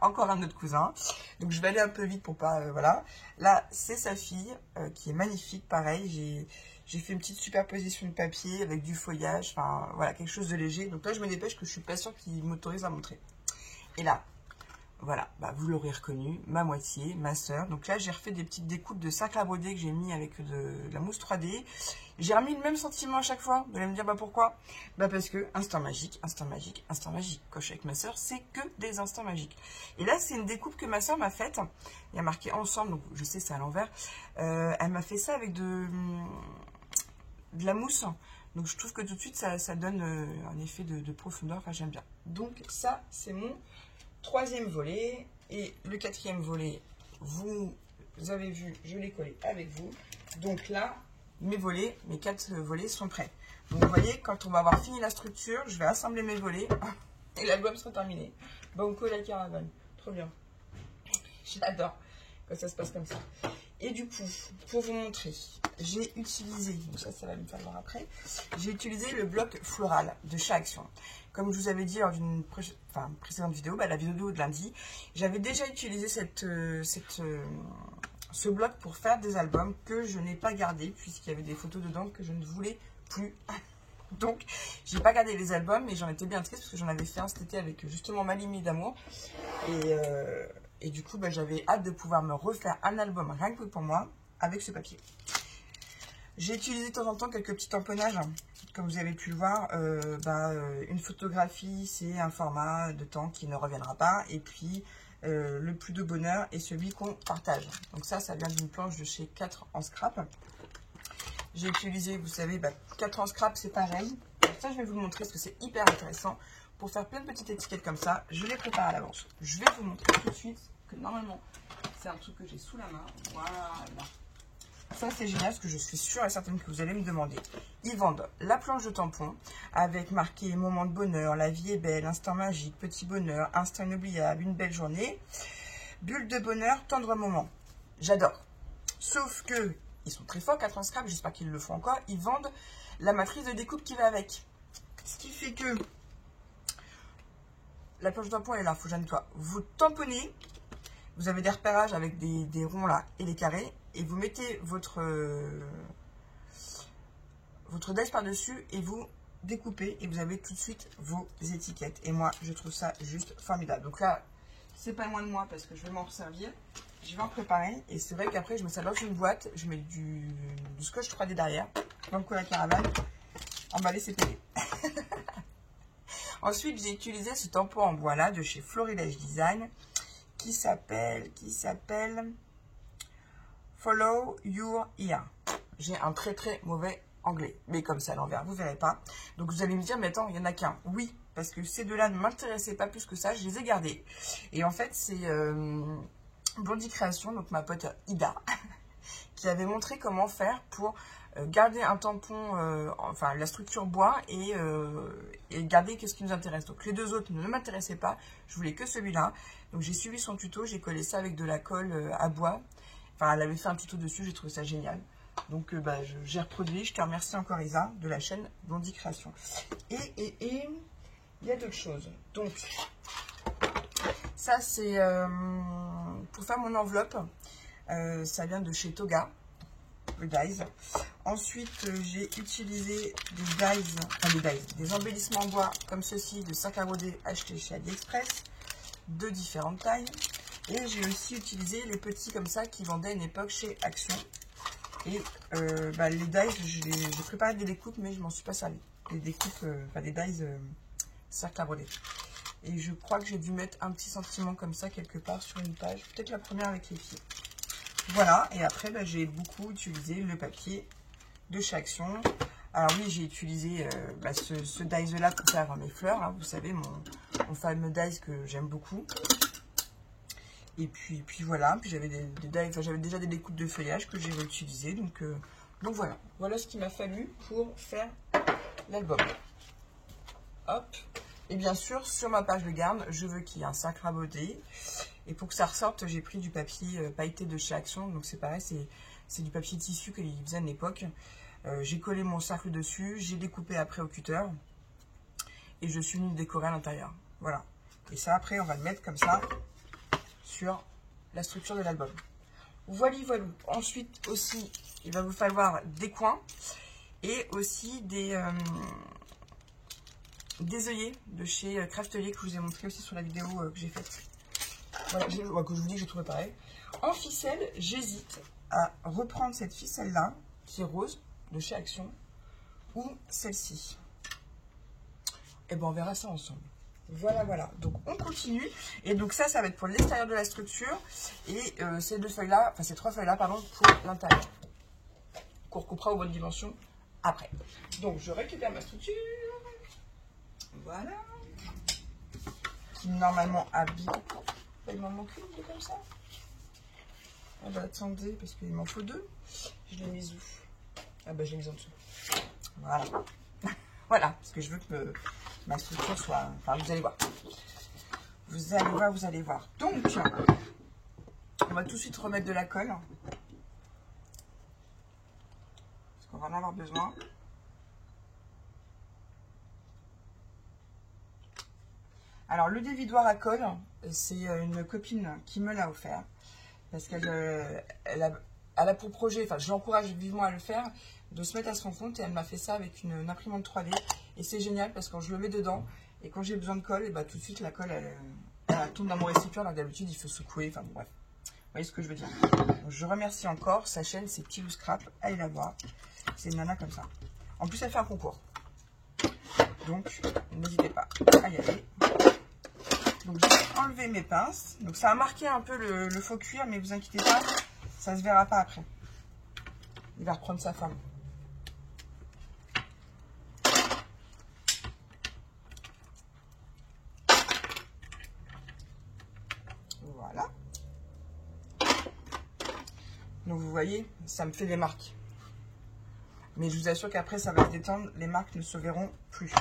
Encore un autre cousin. Donc, je vais aller un peu vite pour pas... voilà. Là, c'est sa fille, qui est magnifique. Pareil, j'ai fait une petite superposition de papier avec du feuillage, enfin voilà, quelque chose de léger. Donc là, je me dépêche que je suis pas sûre qu'il m'autorise à montrer. Et là, voilà, bah, vous l'aurez reconnu, ma moitié, ma soeur. Donc là, j'ai refait des petites découpes de cercles à broder que j'ai mis avec de la mousse 3D. J'ai remis le même sentiment à chaque fois. Vous allez me dire, bah pourquoi? Bah parce que instant magique, instant magique, instant magique. Quand je suis avec ma soeur, c'est que des instants magiques. Et là, c'est une découpe que ma soeur m'a faite. Il y a marqué ensemble, donc je sais, c'est à l'envers. Elle m'a fait ça avec de la mousse, donc je trouve que tout de suite ça donne un effet de profondeur, enfin j'aime bien. Donc ça c'est mon troisième volet, et le quatrième volet, vous avez vu, je l'ai collé avec vous. Donc là, mes volets, mes 4 volets sont prêts. Donc vous voyez, quand on va avoir fini la structure, je vais assembler mes volets et l'album sera terminé. Banco la caravane, trop bien. J'adore quand ça se passe comme ça. Et du coup, pour vous montrer, j'ai utilisé, donc ça va me falloir après, j'ai utilisé le bloc floral de chez Action. Comme je vous avais dit lors d'une précédente vidéo, la vidéo de lundi, j'avais déjà utilisé ce bloc pour faire des albums que je n'ai pas gardé, puisqu'il y avait des photos dedans que je ne voulais plus. Donc, j'ai pas gardé les albums, et j'en étais bien triste, parce que j'en avais fait un cet été avec justement ma Mélie d'amour. Et du coup, j'avais hâte de pouvoir me refaire un album rien que pour moi avec ce papier. J'ai utilisé de temps en temps quelques petits tamponnages. Comme vous avez pu le voir, une photographie, c'est un format de temps qui ne reviendra pas. Et puis, le plus de bonheur est celui qu'on partage. Donc ça vient d'une planche de chez 4 en scrap. J'ai utilisé, vous savez, 4 en scrap, c'est pareil. Ça, je vais vous le montrer parce que c'est hyper intéressant. Pour faire plein de petites étiquettes comme ça, je les prépare à l'avance. Je vais vous montrer tout de suite que normalement, c'est un truc que j'ai sous la main. Voilà. Ça, c'est génial parce que je suis sûre et certaine que vous allez me demander. Ils vendent la planche de tampon avec marqué moment de bonheur, la vie est belle, instant magique, petit bonheur, instant inoubliable, une belle journée, bulle de bonheur, tendre moment. J'adore. Sauf que ils sont très forts, 4 en scrap, j'espère qu'ils le font encore. Ils vendent la matrice de découpe qui va avec. Ce qui fait que la planche de tampon est là, il faut que je la nettoie. Vous tamponnez, vous avez des repérages avec des ronds là et des carrés, et vous mettez votre dice par-dessus et vous découpez, et vous avez tout de suite vos étiquettes. Et moi, je trouve ça juste formidable. Donc là, c'est pas loin de moi parce que je vais m'en servir. Je vais en préparer, et c'est vrai qu'après, je mets ça dans une boîte, je mets du scotch 3D derrière, comme la caravane, emballé, c'est payé. Ensuite, j'ai utilisé ce tampon en bois là de chez Florilège Design qui s'appelle Follow your ear. J'ai un très très mauvais anglais, mais comme ça à l'envers, vous verrez pas. Donc vous allez me dire, mais attends, il y en a qu'un. Oui, parce que ces deux-là ne m'intéressaient pas plus que ça, je les ai gardés. Et en fait, c'est Blondie Création, donc ma pote Ida, qui avait montré comment faire pour garder un tampon, enfin la structure bois et garder qu'est-ce qui nous intéresse. Donc les deux autres ne m'intéressaient pas, je voulais que celui-là. Donc j'ai suivi son tuto, j'ai collé ça avec de la colle à bois. Enfin, elle avait fait un tuto dessus, j'ai trouvé ça génial. Donc j'ai reproduit, je te remercie encore Isa de la chaîne Blondie Création. Et il y a d'autres choses. Donc ça c'est pour faire mon enveloppe. Ça vient de chez Toga, le dies. Ensuite, j'ai utilisé des embellissements en bois comme ceci, de sacs à broder achetés chez AliExpress, de différentes tailles. Et j'ai aussi utilisé les petits comme ça qui vendaient à une époque chez Action. Et les dies, j'ai préparé des découpes, mais je m'en suis pas servi. Des découpes, des dies cercles à broder. Et je crois que j'ai dû mettre un petit sentiment comme ça quelque part sur une page. Peut-être la première avec les filles. Voilà, et après, j'ai beaucoup utilisé le papier de chez Action. Alors oui, j'ai utilisé ce dies-là pour faire mes fleurs. Hein, vous savez, mon fameux dies que j'aime beaucoup. Et puis voilà, puis j'avais j'avais déjà des découpes de feuillage que j'ai réutilisées. Donc voilà, voilà ce qu'il m'a fallu pour faire l'album. Hop. Et bien sûr, sur ma page de garde, je veux qu'il y ait un sac raboté. Et pour que ça ressorte, j'ai pris du papier pailleté de chez Action. Donc c'est pareil, c'est du papier tissu qu'ils faisaient à l'époque. J'ai collé mon cercle dessus, j'ai découpé après au cutter. Et je suis venue le décorer à l'intérieur. Voilà. Et ça, après, on va le mettre comme ça sur la structure de l'album. Voilà, voilà. Ensuite aussi, il va vous falloir des coins et aussi des œillets de chez Craftelier que je vous ai montré aussi sur la vidéo que j'ai faite. Voilà, que je vous dis que j'ai trouvé pareil. En ficelle, j'hésite à reprendre cette ficelle-là, qui est rose, de chez Action, ou celle-ci. Et ben on verra ça ensemble. Voilà, voilà. Donc on continue. Et donc ça va être pour l'extérieur de la structure. Et ces deux feuilles-là, enfin ces trois feuilles-là, pardon, pour l'intérieur. Qu'on recoupera aux bonnes dimensions après. Donc je récupère ma structure. Voilà. Qui normalement habille. Il m'en manque une comme ça. Ah bah attendez, parce qu'il m'en faut deux. Je l'ai mise où? Ah bah je l'ai mise en dessous. Voilà. Voilà, parce que je veux que ma structure soit... Enfin, vous allez voir. Vous allez voir, vous allez voir. Donc, on va tout de suite remettre de la colle. Parce qu'on va en avoir besoin. Alors, le dévidoir à colle, c'est une copine qui me l'a offert. Parce qu'elle a pour projet, enfin, je l'encourage vivement à le faire, de se mettre à son compte. Et elle m'a fait ça avec une imprimante 3D. Et c'est génial parce que quand je le mets dedans, et quand j'ai besoin de colle, et bah, tout de suite, la colle, elle tombe dans mon récipient. Alors d'habitude, il faut secouer. Enfin, bon, bref. Vous voyez ce que je veux dire. Donc, je remercie encore sa chaîne, c'est Petit Loup Scrap. Allez la voir. C'est une nana comme ça. En plus, elle fait un concours. Donc, n'hésitez pas à y aller. Donc, j'ai enlevé mes pinces. Donc, ça a marqué un peu le faux cuir, mais vous inquiétez pas, ça se verra pas après. Il va reprendre sa forme. Voilà. Donc, vous voyez, ça me fait des marques. Mais je vous assure qu'après, ça va se détendre. Les marques ne se verront plus.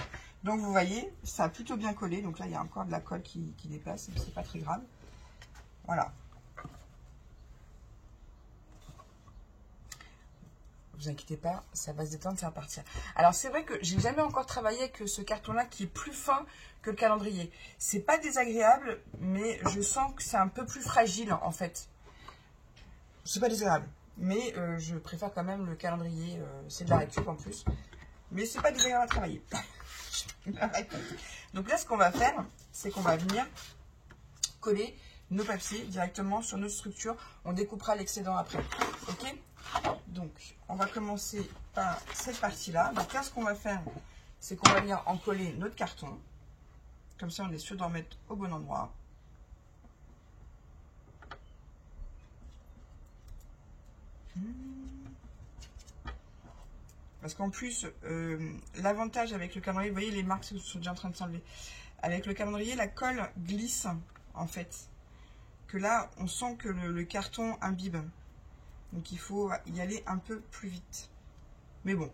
Donc, vous voyez, ça a plutôt bien collé. Donc là, il y a encore de la colle qui dépasse. Mais c'est pas très grave. Voilà. Vous inquiétez pas, ça va se détendre, ça va partir. Alors, c'est vrai que j'ai jamais encore travaillé avec ce carton-là qui est plus fin que le calendrier. C'est pas désagréable, mais je sens que c'est un peu plus fragile, en fait. C'est pas désagréable. Mais je préfère quand même le calendrier. C'est de la récup en plus. Mais c'est pas désagréable à travailler. Donc là, ce qu'on va faire, c'est qu'on va venir coller nos papiers directement sur notre structure. On découpera l'excédent après. Ok? Donc, on va commencer par cette partie-là. Donc là, ce qu'on va faire, c'est qu'on va venir en coller notre carton. Comme ça, on est sûr d'en mettre au bon endroit. Parce qu'en plus, l'avantage avec le calendrier, vous voyez, les marques sont déjà en train de s'enlever. Avec le calendrier, la colle glisse, en fait. Que là, on sent que le carton imbibe. Donc, il faut y aller un peu plus vite. Mais bon,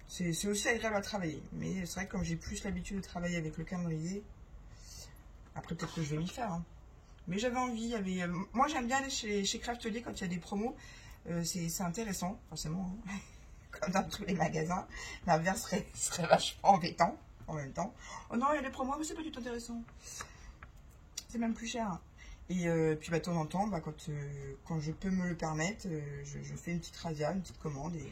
c'est aussi agréable à travailler. Mais c'est vrai que comme j'ai plus l'habitude de travailler avec le calendrier, après, peut-être que je vais m'y faire. Hein. Mais j'avais envie, moi, j'aime bien aller chez Craftelier quand il y a des promos. C'est intéressant, forcément. Hein. Comme dans tous les magasins. L'inverse serait vachement embêtant en même temps. Oh non, il y a des promos, mais c'est pas du tout intéressant. C'est même plus cher. Et puis bah, de temps en temps, bah, quand je peux me le permettre, je fais une petite razzia, une petite commande. Et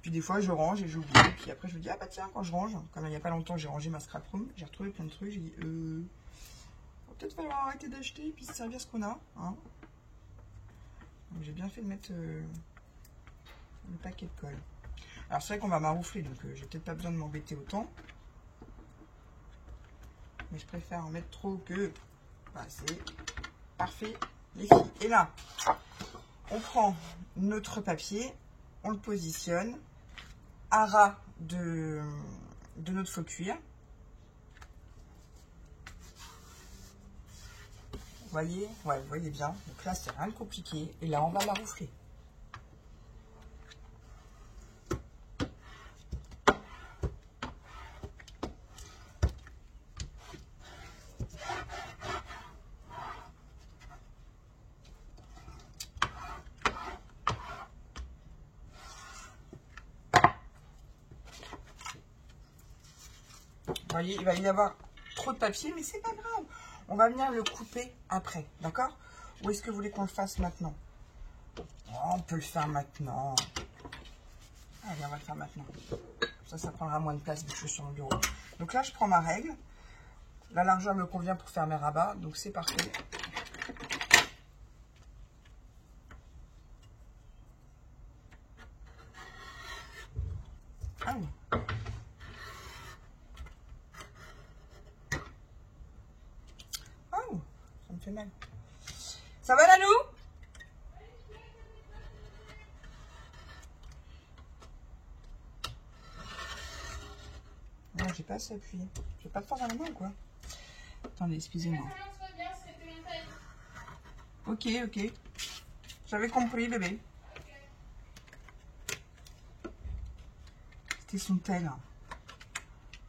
puis des fois, je range et j'oublie. Puis après, je me dis, ah bah tiens, quand je range, comme il n'y a pas longtemps, j'ai rangé ma scrap room, j'ai retrouvé plein de trucs. J'ai dit, va peut-être falloir arrêter d'acheter et puis se servir ce qu'on a. Hein. Donc j'ai bien fait de mettre le paquet de colle. Alors c'est vrai qu'on va maroufler, donc j'ai peut-être pas besoin de m'embêter autant. Mais je préfère en mettre trop que... Bah, c'est parfait, les filles. Et là, on prend notre papier, on le positionne à ras de notre faux cuir. Vous voyez? Ouais, vous voyez bien. Donc là, c'est rien de compliqué. Et là, on va maroufler. Vous voyez, il va y avoir trop de papier, mais c'est pas grave. On va venir le couper après, d'accord? Ou est-ce que vous voulez qu'on le fasse maintenant? Oh, on peut le faire maintenant. Allez, on va le faire maintenant. Ça prendra moins de place vu que je suis sur mon bureau. Donc là, je prends ma règle. La largeur me convient pour faire mes rabats, donc c'est parfait. Ah oui. Oh, ça me fait mal. Ça va, Nanou? Non, j'ai pas assez appuyé. J'ai pas de force dans la main ou quoi? Attendez, excusez-moi. Ok, ok. J'avais compris, bébé. C'était son tel.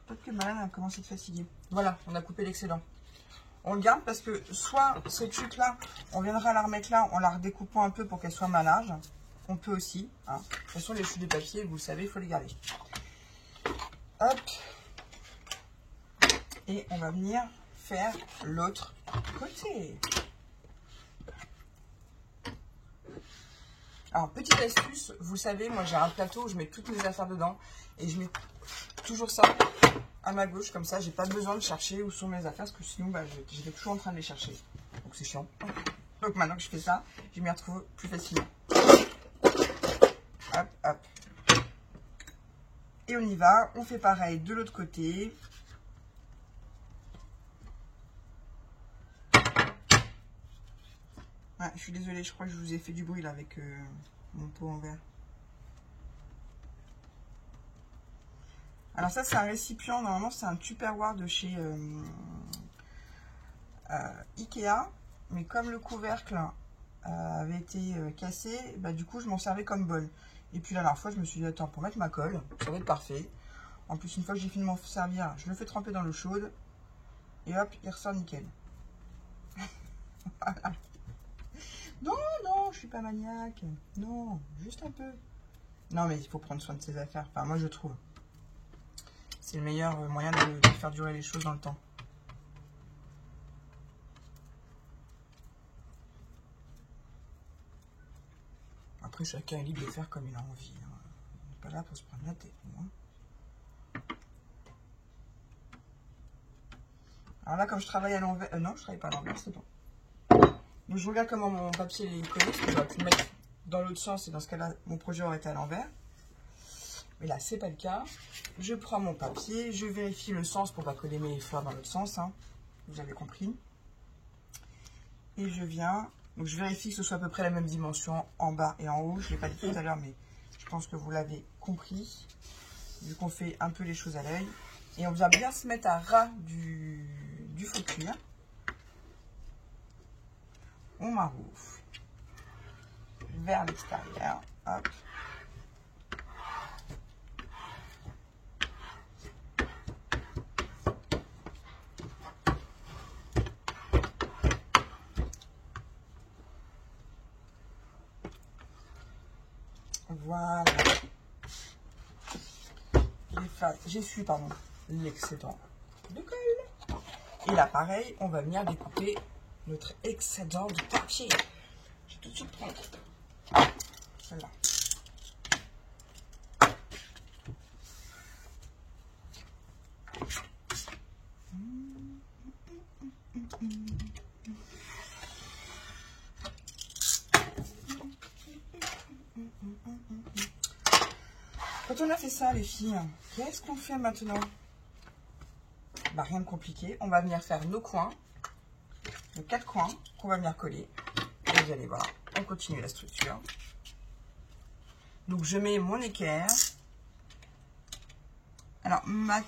Peut-être que Malin a commencé à te fatiguer. Voilà, on a coupé l'excédent. On le garde parce que soit cette chute-là, on viendra la remettre là en la redécoupant un peu pour qu'elle soit moins large. On peut aussi. Hein. De toute façon, les chutes de papier, vous le savez, il faut les garder. Hop. Et on va venir faire l'autre côté. Alors, petite astuce, vous savez, moi j'ai un plateau où je mets toutes mes affaires dedans. Et je mets toujours ça à ma gauche, comme ça, j'ai pas besoin de chercher où sont mes affaires, parce que sinon, bah, j'étais toujours en train de les chercher. Donc c'est chiant. Donc maintenant que je fais ça, je m'y retrouve plus facilement. Hop, hop. Et on y va, on fait pareil de l'autre côté. Ouais, je suis désolée, je crois que je vous ai fait du bruit là avec mon pot en verre. Alors ça, c'est un récipient, normalement c'est un Tupperware de chez Ikea. Mais comme le couvercle avait été cassé, bah, du coup je m'en servais comme bol. Et puis la dernière fois, je me suis dit, attends, pour mettre ma colle, ça va être parfait. En plus, une fois que j'ai fini de m'en servir, je le fais tremper dans l'eau chaude. Et hop, il ressort nickel. Voilà. Non, non, je suis pas maniaque. Non, juste un peu. Non, mais il faut prendre soin de ses affaires. Enfin, moi, je trouve. C'est le meilleur moyen de faire durer les choses dans le temps. Après, chacun est libre de faire comme il a envie. Hein. On n'est pas là pour se prendre la tête, moi. Alors là, comme je travaille à l'envers... non, je travaille pas à l'envers, c'est bon. Donc, je regarde comment mon papier est collé, parce que j'aurais pu le mettre dans l'autre sens, et dans ce cas-là, mon projet aurait été à l'envers. Mais là, c'est pas le cas. Je prends mon papier, je vérifie le sens pour pas coller mes fleurs dans l'autre sens. Hein. Vous avez compris. Et je viens Donc je vérifie que ce soit à peu près la même dimension en bas et en haut. Je ne l'ai pas dit tout à l'heure, mais je pense que vous l'avez compris. Vu qu'on fait un peu les choses à l'œil. Et on vient bien se mettre à ras du faux cuir. On maroufle vers l'extérieur. Hop. Voilà. J'essuie l'excédent de colle. Et là, pareil, on va venir découper notre excédent de papier. Je vais tout de suite prendre celle-là. Quand on a fait ça, les filles, qu'est-ce qu'on fait maintenant? Bah, rien de compliqué. On va venir faire nos coins, nos 4 coins qu'on va venir coller. Et vous allez voir, on continue la structure. Donc, je mets mon équerre. Alors, ma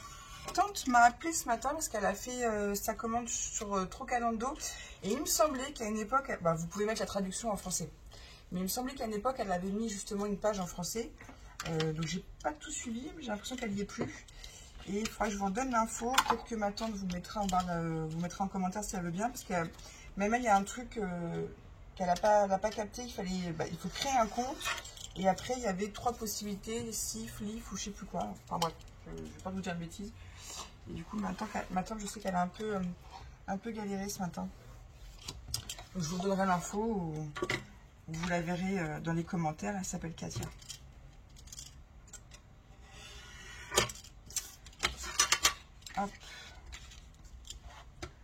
tante m'a appelé ce matin parce qu'elle a fait sa commande sur Trocadendo. Et il me semblait qu'à une époque, bah, vous pouvez mettre la traduction en français. Mais il me semblait qu'à une époque, elle avait mis justement une page en français. Donc j'ai pas tout suivi, mais j'ai l'impression qu'elle n'y est plus. Et il faudra que je vous donne l'info. Peut-être que ma tante vous mettra en commentaire si elle veut bien. Parce que même elle, il y a un truc qu'elle n'a pas capté. Il faut créer un compte. Et après, il y avait 3 possibilités. SIF, LIF ou je sais plus quoi. Enfin bref, je ne vais pas vous dire de bêtises. Et du coup, ma tante, je sais qu'elle a un peu galéré ce matin. Donc, je vous donnerai l'info. Vous la verrez dans les commentaires. Elle s'appelle Katia. Hop.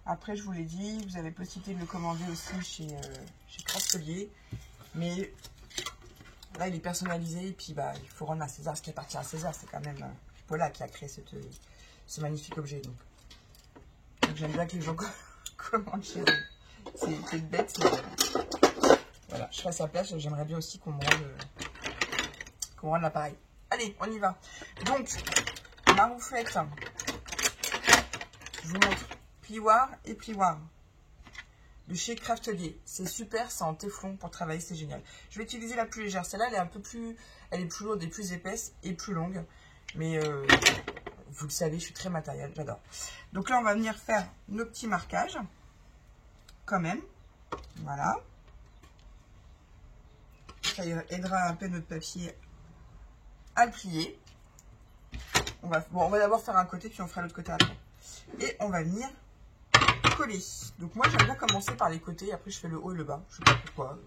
Après, je vous l'ai dit, vous avez possibilité de le commander aussi chez Craftelier. Mais là, il est personnalisé. Et puis, bah, il faut rendre à César ce qui appartient à César. C'est quand même Paula qui a créé ce magnifique objet. Donc j'aime bien que les gens commandent chez eux. C'est bête. Mais voilà, je serai à sa place. J'aimerais bien aussi qu'on me rende l'appareil. Allez, on y va. Donc, ma rouflette. Je vous montre plioir et plioir de chez Craftelier. C'est super, c'est en téflon pour travailler, c'est génial. Je vais utiliser la plus légère. Celle-là, elle est plus lourde et plus épaisse et plus longue. Mais vous le savez, je suis très matérielle, j'adore. Donc là, on va venir faire nos petits marquages, quand même. Voilà. Ça aidera un peu notre papier à le plier. On va d'abord faire un côté, puis on fera l'autre côté après. Et on va venir coller. Donc moi j'aime bien commencer par les côtés, après je fais le haut et le bas. Je sais pas pourquoi.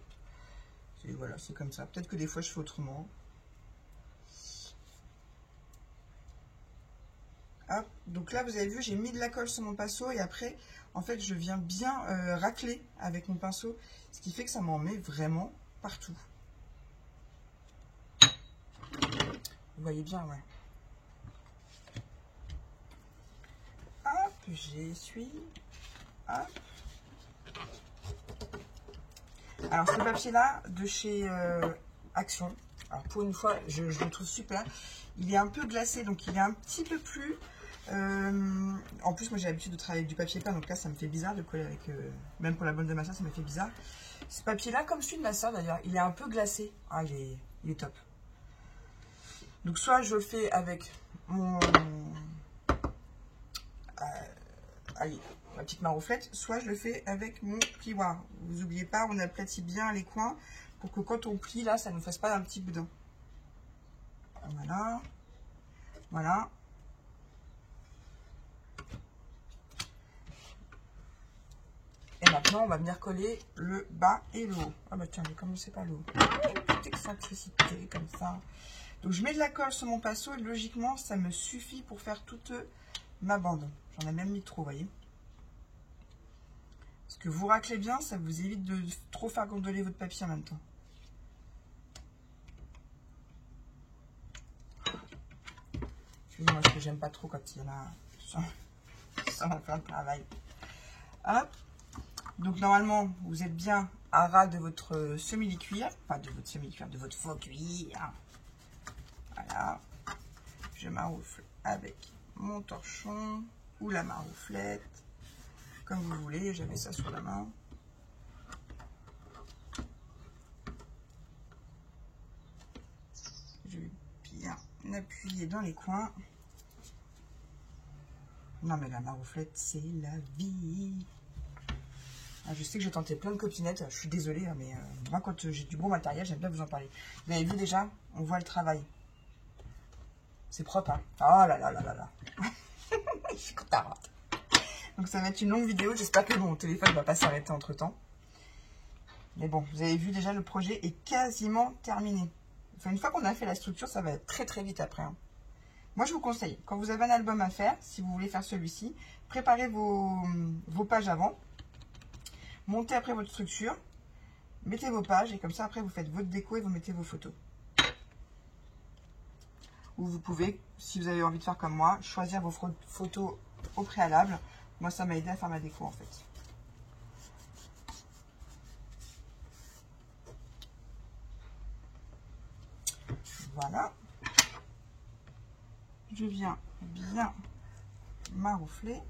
Voilà, c'est comme ça. Peut-être que des fois je fais autrement. Hop. Donc là vous avez vu, j'ai mis de la colle sur mon pinceau et après en fait je viens bien racler avec mon pinceau. Ce qui fait que ça m'en met vraiment partout. Vous voyez bien, ouais. J'essuie. Hop. Alors ce papier là de chez Action, alors pour une fois je le trouve super. Il est un peu glacé, donc il est un petit peu plus en plus moi j'ai l'habitude de travailler avec du papier peint, donc là ça me fait bizarre de coller avec même pour la bonne de ma soeur ça me fait bizarre. Ce papier là, comme celui de ma soeur d'ailleurs, il est un peu glacé. Ah, il est top. Donc soit je le fais avec mon allez, ma petite marouflette, soit je le fais avec mon plioir. Vous n'oubliez pas, on aplatit bien les coins pour que quand on plie, là, ça ne fasse pas un petit boudin. Voilà. Voilà. Et maintenant, on va venir coller le bas et le haut. Ah bah tiens, je vais commencer par le haut. Une petite excentricité comme ça. Donc je mets de la colle sur mon pinceau et logiquement, ça me suffit pour faire toute ma bande. J'en ai même mis trop, vous voyez. Parce que vous raclez bien, ça vous évite de trop faire gondoler votre papier en même temps. Excusez-moi, parce que j'aime pas trop quand il y en a sans faire le travail. Hop. Donc normalement, vous êtes bien à ras de votre semi-cuir, enfin de votre semi-cuir, de votre faux cuir. Voilà, je maroufle avec mon torchon ou la marouflette, comme vous voulez, j'avais ça sur la main. Je vais bien appuyer dans les coins. Non mais la marouflette, c'est la vie. Ah, je sais que j'ai tenté plein de copinettes, je suis désolée, hein, mais moi quand j'ai du bon matériel, j'aime bien vous en parler. Vous avez vu déjà, on voit le travail. C'est propre, hein. Oh là là là là là. Je suis contente. Donc ça va être une longue vidéo, j'espère que mon téléphone ne va pas s'arrêter entre temps. Mais bon, vous avez vu déjà, le projet est quasiment terminé. Enfin, une fois qu'on a fait la structure, ça va être très très vite après. Hein. Moi je vous conseille, quand vous avez un album à faire, si vous voulez faire celui-ci, préparez vos pages avant. Montez après votre structure, mettez vos pages et comme ça après vous faites votre déco et vous mettez vos photos. Ou vous pouvez, si vous avez envie de faire comme moi, choisir vos photos au préalable. Moi ça m'a aidé à faire ma déco en fait. Voilà. Je viens bien maroufler.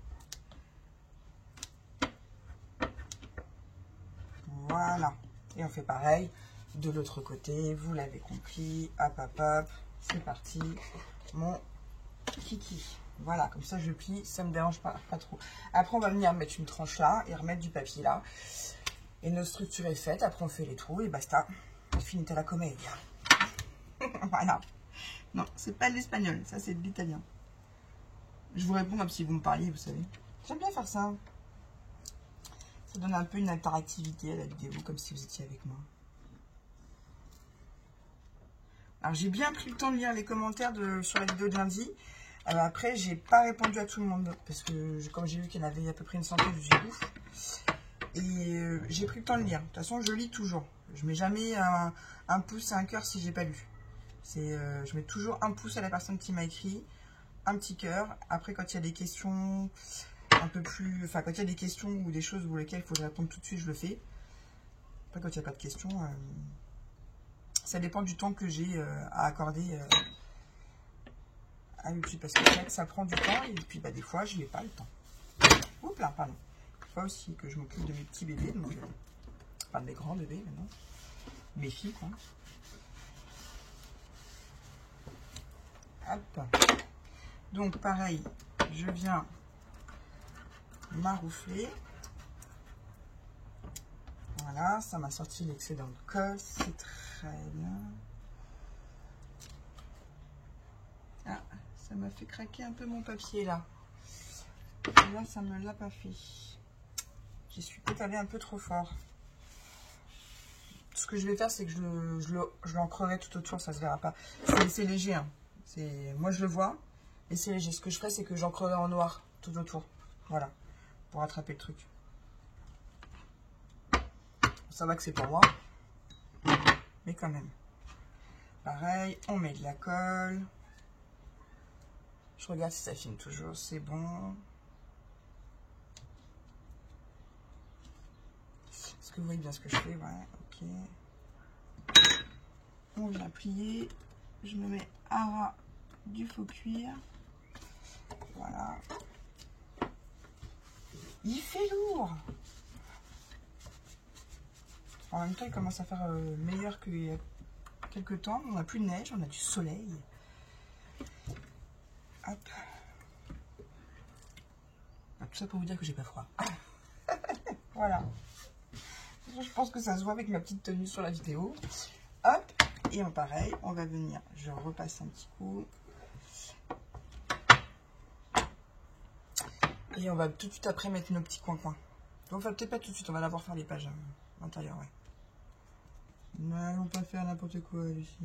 Voilà. Et on fait pareil de l'autre côté. Vous l'avez compris. Hop, hop, hop. C'est parti. Mon kiki. Voilà. Comme ça, je plie. Ça ne me dérange pas trop. Après, on va venir mettre une tranche là et remettre du papier là. Et notre structure est faite. Après, on fait les trous et basta. Finita la comédie. Voilà. Non, c'est pas de l'espagnol. Ça, c'est de l'italien. Je vous réponds comme si vous me parliez, vous savez. J'aime bien faire ça. Ça donne un peu une interactivité à la vidéo, comme si vous étiez avec moi. Alors, j'ai bien pris le temps de lire les commentaires sur la vidéo de lundi. Alors après, j'ai pas répondu à tout le monde, parce que comme j'ai vu qu'il y en avait à peu près une centaine, je me suis dit ouf. Et j'ai pris le temps de lire. De toute façon, je lis toujours. Je mets jamais un pouce et un cœur si j'ai pas lu. Je mets toujours un pouce à la personne qui m'a écrit, un petit cœur. Après, quand il y a des questions un peu plus... Enfin, quand il y a des questions ou des choses pour lesquelles il faut répondre tout de suite, je le fais. Après, quand il n'y a pas de questions, ça dépend du temps que j'ai à accorder à YouTube. Parce que ça prend du temps et puis bah, des fois, je n'ai pas le temps. Oups là, pardon. Des fois aussi que je m'occupe de mes petits bébés. Donc, enfin, de mes grands bébés maintenant. Mes filles, quoi. Hop. Donc, pareil, je viens maroufler. Voilà, ça m'a sorti l'excédent de colle, c'est très bien. Ah, ça m'a fait craquer un peu mon papier là. Et là, ça ne me l'a pas fait. J'y suis peut-être allée un peu trop fort. Ce que je vais faire, c'est que je l'encrerai tout autour, ça se verra pas. C'est léger, hein. Moi, je le vois, et c'est léger. Ce que je ferai, c'est que j'encrerai en noir tout autour. Voilà, pour attraper le truc. Ça va que c'est pour moi, mais quand même. Pareil, on met de la colle. Je regarde si ça filme toujours, c'est bon. Est-ce que vous voyez bien ce que je fais? Ouais, ok. On vient plier. Je me mets à ras du faux cuir. Voilà. Il fait lourd. En même temps, il commence à faire meilleur qu'il y a quelques temps. On n'a plus de neige, on a du soleil. Hop. Tout ça pour vous dire que j'ai pas froid. Voilà. Je pense que ça se voit avec ma petite tenue sur la vidéo. Hop. Et pareil, on va venir. Je repasse un petit coup. Et on va tout de suite après mettre nos petits coins-coins. Enfin, peut-être pas tout de suite, on va d'abord faire les pages à l'intérieur, ouais. N'allons pas faire n'importe quoi, Lucie.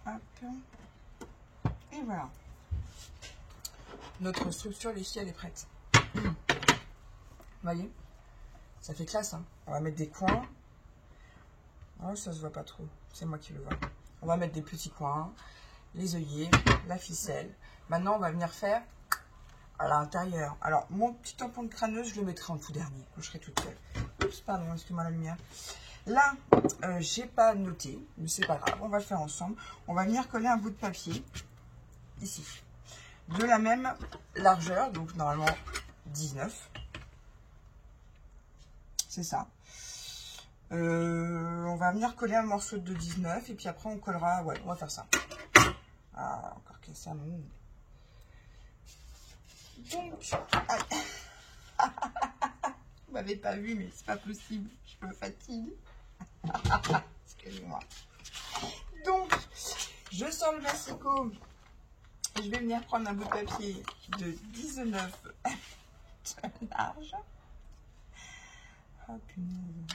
Hop. Et voilà. Notre structure, les filles, elle est prête. Vous voyez? Ça fait classe, hein. On va mettre des coins. Oh, ça se voit pas trop. C'est moi qui le vois. On va mettre des petits coins, les œillets, la ficelle. Maintenant, on va venir faire à l'intérieur. Alors, mon petit tampon de crâneuse, je le mettrai en tout dernier, quand je serai toute seule. Oups, pardon, excuse-moi la lumière. Là, j'ai pas noté, mais c'est pas grave, on va le faire ensemble. On va venir coller un bout de papier, ici, de la même largeur, donc normalement 19. C'est ça. On va venir coller un morceau de 19, et puis après on collera, ouais, on va faire ça. Ah, encore que ça monte. Donc, vous m'avez pas vu, mais c'est pas possible, je me fatigue. Excusez-moi. Donc, je sors le massicot. Je vais venir prendre un bout de papier de 19 de large. Oh punaise.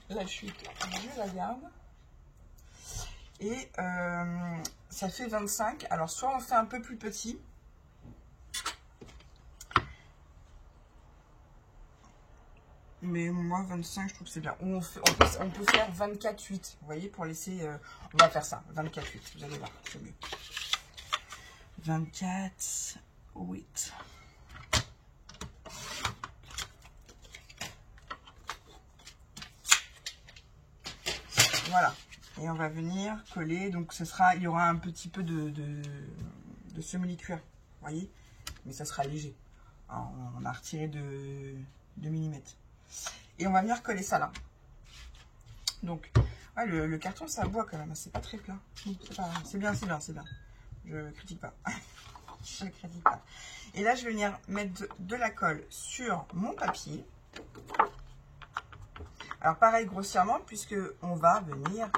La chute, je la garde. Et ça fait 25. Alors, soit on fait un peu plus petit. Mais moi, 25, je trouve que c'est bien. Ou on peut faire 24,8. Vous voyez, pour laisser... on va faire ça, 24,8. Vous allez voir, c'est mieux. 24,8. Voilà. Et on va venir coller. Donc, ce sera, il y aura un petit peu de simili-cuir. Vous voyez? Mais ça sera léger. Alors, on a retiré de millimètres. Et on va venir coller ça là. Donc, ouais, le carton, ça boit quand même. C'est pas très plat. C'est bien, c'est bien, c'est bien. Je critique pas. Je ne critique pas. Et là, je vais venir mettre de la colle sur mon papier. Alors, pareil, grossièrement, puisque on va venir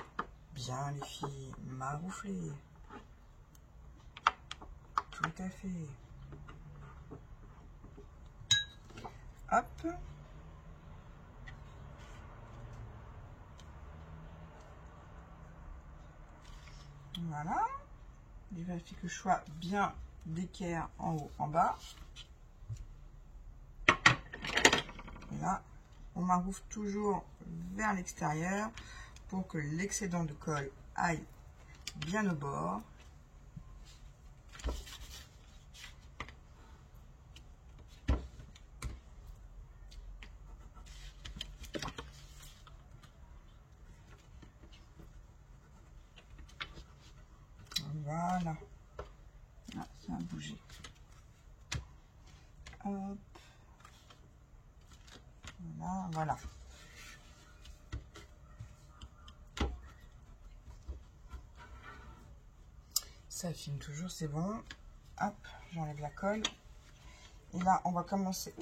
bien, les filles, maroufler. Tout à fait. Hop. Voilà. Je vérifie que je sois bien d'équerre en haut, en bas. Et là, on maroufle toujours vers l'extérieur pour que l'excédent de colle aille bien au bord. Voilà. Ah, ça a bougé. Hop. Voilà, voilà. Ça filme toujours, c'est bon. Hop, j'enlève la colle. Et là, on va commencer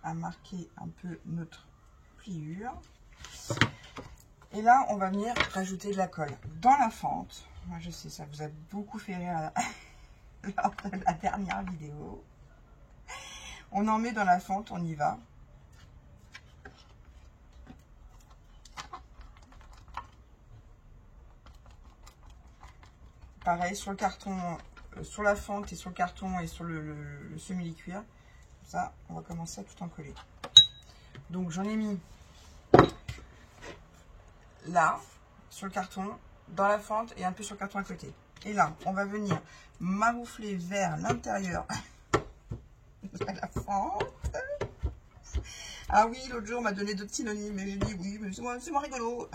à marquer un peu notre pliure. Et là, on va venir rajouter de la colle dans la fente. Moi, je sais, ça vous a beaucoup fait rire lors de la dernière vidéo. On en met dans la fente, on y va. Pareil, sur le carton, sur la fente et sur le carton et sur le simili-cuir. Ça, on va commencer à tout en coller. Donc, j'en ai mis là, sur le carton, dans la fente et un peu sur le carton à côté. Et là, on va venir maroufler vers l'intérieur de la fente. Ah oui, l'autre jour, on m'a donné d'autres synonymes, mais j'ai dit oui, mais c'est moins rigolo.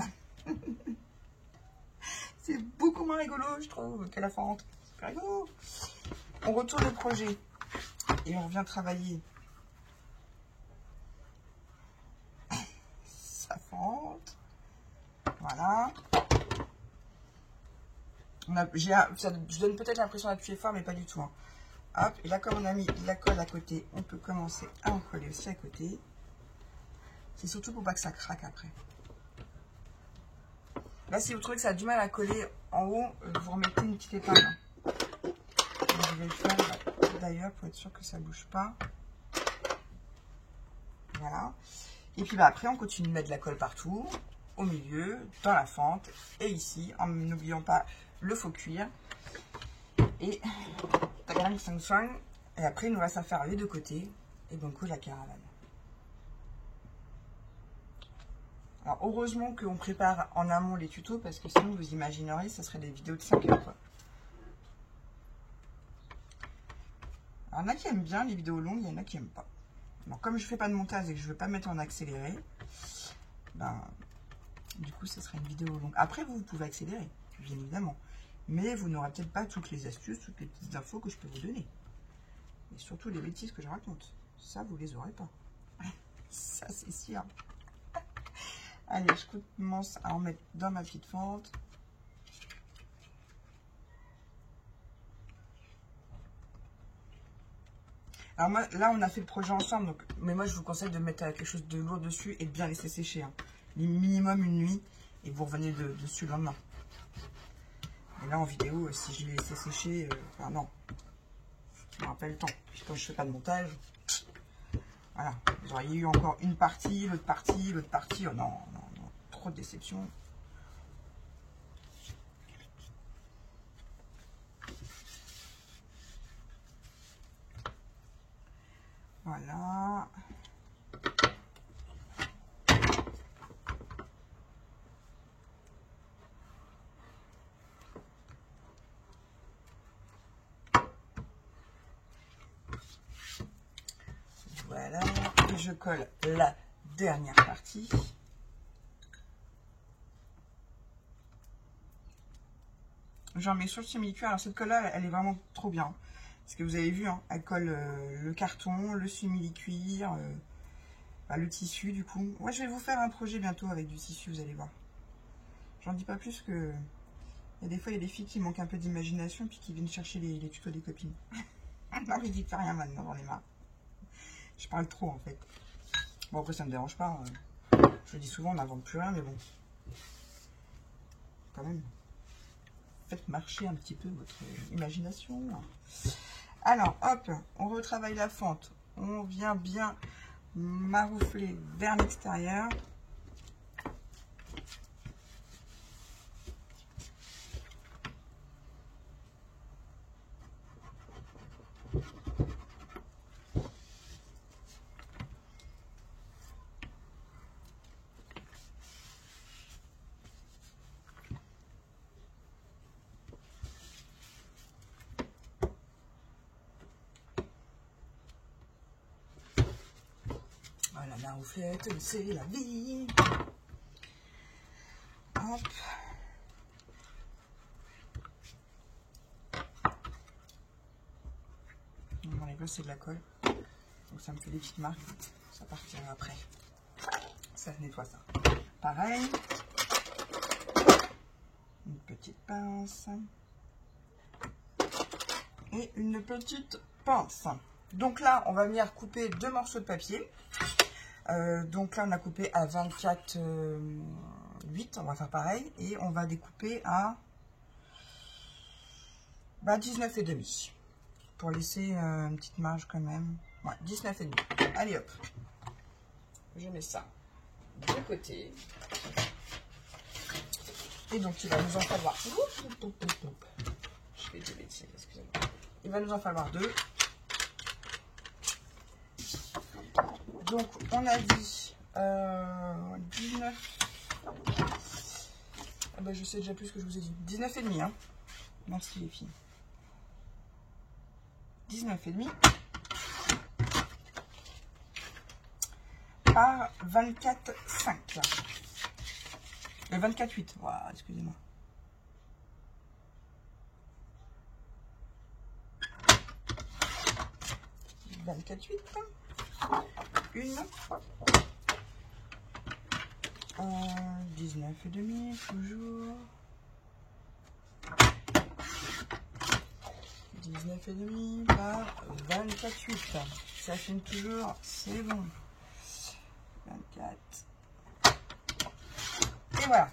C'est beaucoup moins rigolo, je trouve, que la fente. C'est rigolo. On retourne le projet et on revient travailler sa fente. Voilà. Je donne peut-être l'impression d'appuyer fort, mais pas du tout. Hein. Hop, et là, comme on a mis la colle à côté, on peut commencer à en coller aussi à côté. C'est surtout pour pas que ça craque après. Là, si vous trouvez que ça a du mal à coller en haut, vous remettez une petite épingle. Je vais le faire d'ailleurs pour être sûr que ça ne bouge pas. Voilà. Et puis bah, après, on continue de mettre de la colle partout. au milieu, dans la fente, et ici, en n'oubliant pas le faux cuir. Et et après, il nous reste à faire les deux côtés, et donc la caravane. Alors, heureusement qu'on prépare en amont les tutos, parce que sinon, vous imagineriez, ça serait des vidéos de 5 heures, quoi. Alors, il y en a qui aiment bien les vidéos longues, il y en a qui n'aiment pas. Alors, comme je ne fais pas de montage et que je ne veux pas mettre en accéléré, ben, du coup, ce sera une vidéo longue. Après, vous pouvez accélérer, bien évidemment. Mais vous n'aurez peut-être pas toutes les astuces, toutes les petites infos que je peux vous donner. Et surtout les bêtises que je raconte. Ça, vous les aurez pas. Ça, c'est sûr. Allez, je commence à en mettre dans ma petite fente. Alors moi, là, on a fait le projet ensemble. Donc, mais moi, je vous conseille de mettre quelque chose de lourd dessus et de bien laisser sécher. Hein. Minimum une nuit. Et vous revenez dessus le lendemain. Et là, en vidéo, si je l'ai laissé sécher, enfin non. Je me rappelle le temps. Puis comme je fais pas de montage, voilà. Vous auriez eu encore une partie, l'autre partie, l'autre partie. Oh non, non, non. Trop de déception. Voilà. Voilà. Et je colle la dernière partie. J'en mets sur le simili-cuir. Alors cette colle-là, elle est vraiment trop bien. Parce que vous avez vu, hein, elle colle le carton, le simili-cuir, le tissu du coup. Moi, je vais vous faire un projet bientôt avec du tissu, vous allez voir. J'en dis pas plus que... Il y a des fois, il y a des filles qui manquent un peu d'imagination puis qui viennent chercher les tutos des copines. Non, mais dites rien maintenant, j'en ai marre. Je parle trop en fait. Bon, après, ça me dérange pas. Je le dis souvent, on n'invente plus rien, mais bon. Quand même. Faites marcher un petit peu votre imagination. Alors, hop, on retravaille la fente. On vient bien maroufler vers l'extérieur. Voilà, la rouflette, c'est la vie. Hop. On enlève, c'est de la colle. Donc ça me fait des petites marques. Ça partira après. Ça nettoie ça. Pareil. Une petite pince. Et une petite pince. Donc là, on va venir couper 2 morceaux de papier. Donc là, on a coupé à 24,8. On va faire pareil. Et on va découper à 19,5. Pour laisser une petite marge quand même. Ouais, 19,5. Allez hop. Je mets ça de côté. Et donc, il va nous en falloir... Je fais des bêtises, excusez-moi. Il va nous en falloir 2. Donc, on a dit 19... Ah bah, je sais déjà plus ce que je vous ai dit. 19,5, hein. Merci les filles. 19,5 par 24,5. 24,8. Voilà, excusez-moi. Une 19,5 toujours 19,5 par 24,8. Ça filme toujours, c'est bon. 24. Et voilà.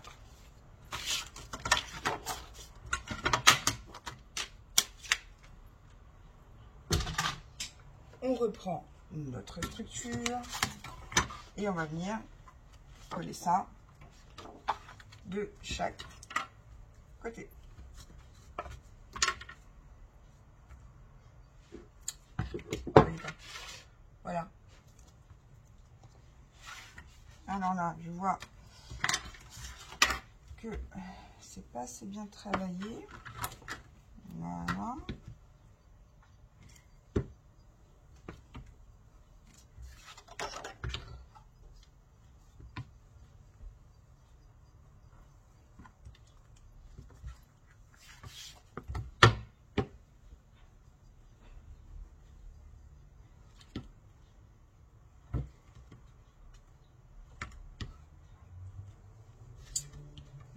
On reprend notre structure et on va venir coller ça de chaque côté. Voilà. Alors là, je vois que c'est pas assez bien travaillé. Voilà.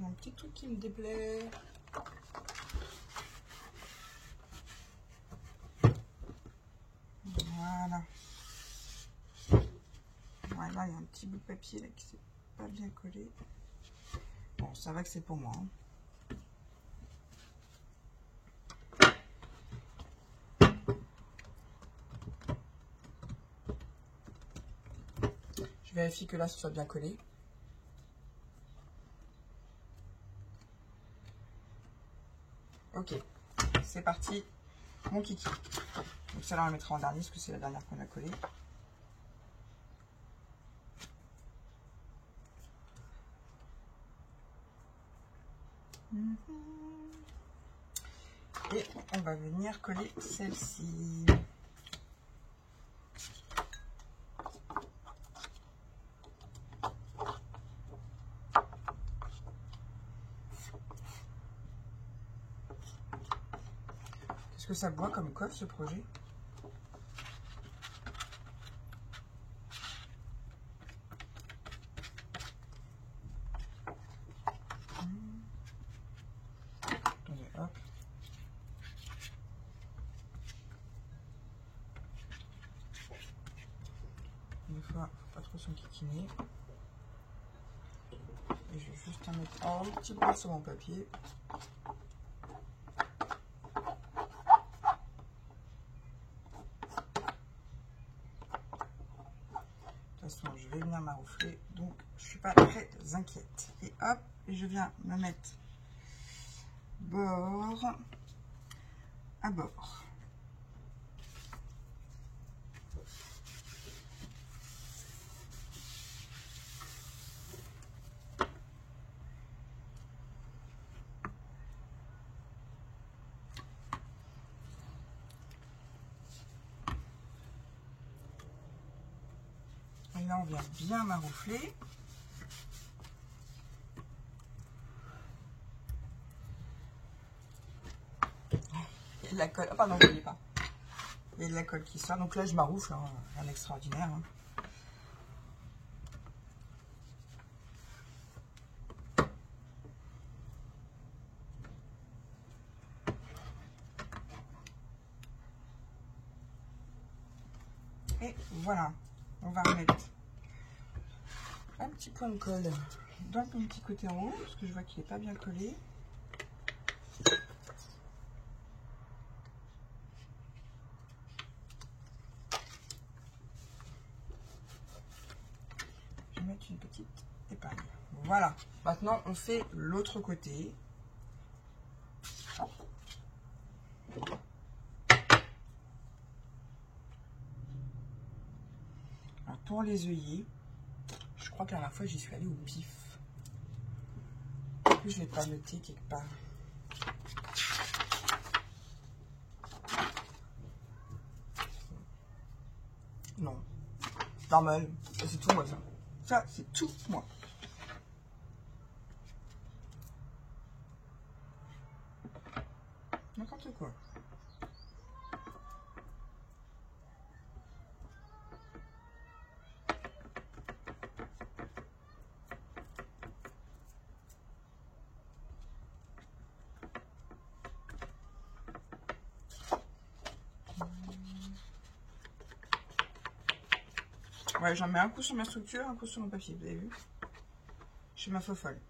Un petit truc qui me déplaît. Voilà. Voilà, il y a un petit bout de papier là qui s'est pas bien collé. Bon, ça va que c'est pour moi. Hein. Je vérifie que là, ce soit bien collé. Ok, c'est parti, mon kiki. Donc ça là on le mettra en dernier parce que c'est la dernière qu'on a collée. Et on va venir coller celle-ci. Qu'est-ce que ça boit comme colle ce projet? Attendez, hop. Des fois, faut pas trop s'enquiquiner. Et je vais juste en mettre un petit peu sur mon papier. De toute façon, je vais venir maroufler, donc je suis pas très inquiète. Et hop, et je viens me mettre bord à bord. Et là, on vient bien maroufler. Il y a de la colle. Oh, pardon, vous voyez pas. Il y a de la colle qui sort. Donc là, je maroufle, hein, rien d'extraordinaire. Hein. Et voilà, on va remettre un petit point de colle dans mon petit côté en haut, parce que je vois qu'il n'est pas bien collé. Je vais mettre une petite épingle. Voilà, maintenant on fait l'autre côté. Alors pour les œillets, je crois que la dernière fois j'y suis allée au pif. En plus, je ne l'ai pas noté quelque part. Non, normal, c'est tout moi ça. Ça, c'est tout moi. N'importe quoi. Ouais, j'en mets un coup sur ma structure, un coup sur mon papier, vous avez vu? Je suis ma fofolle.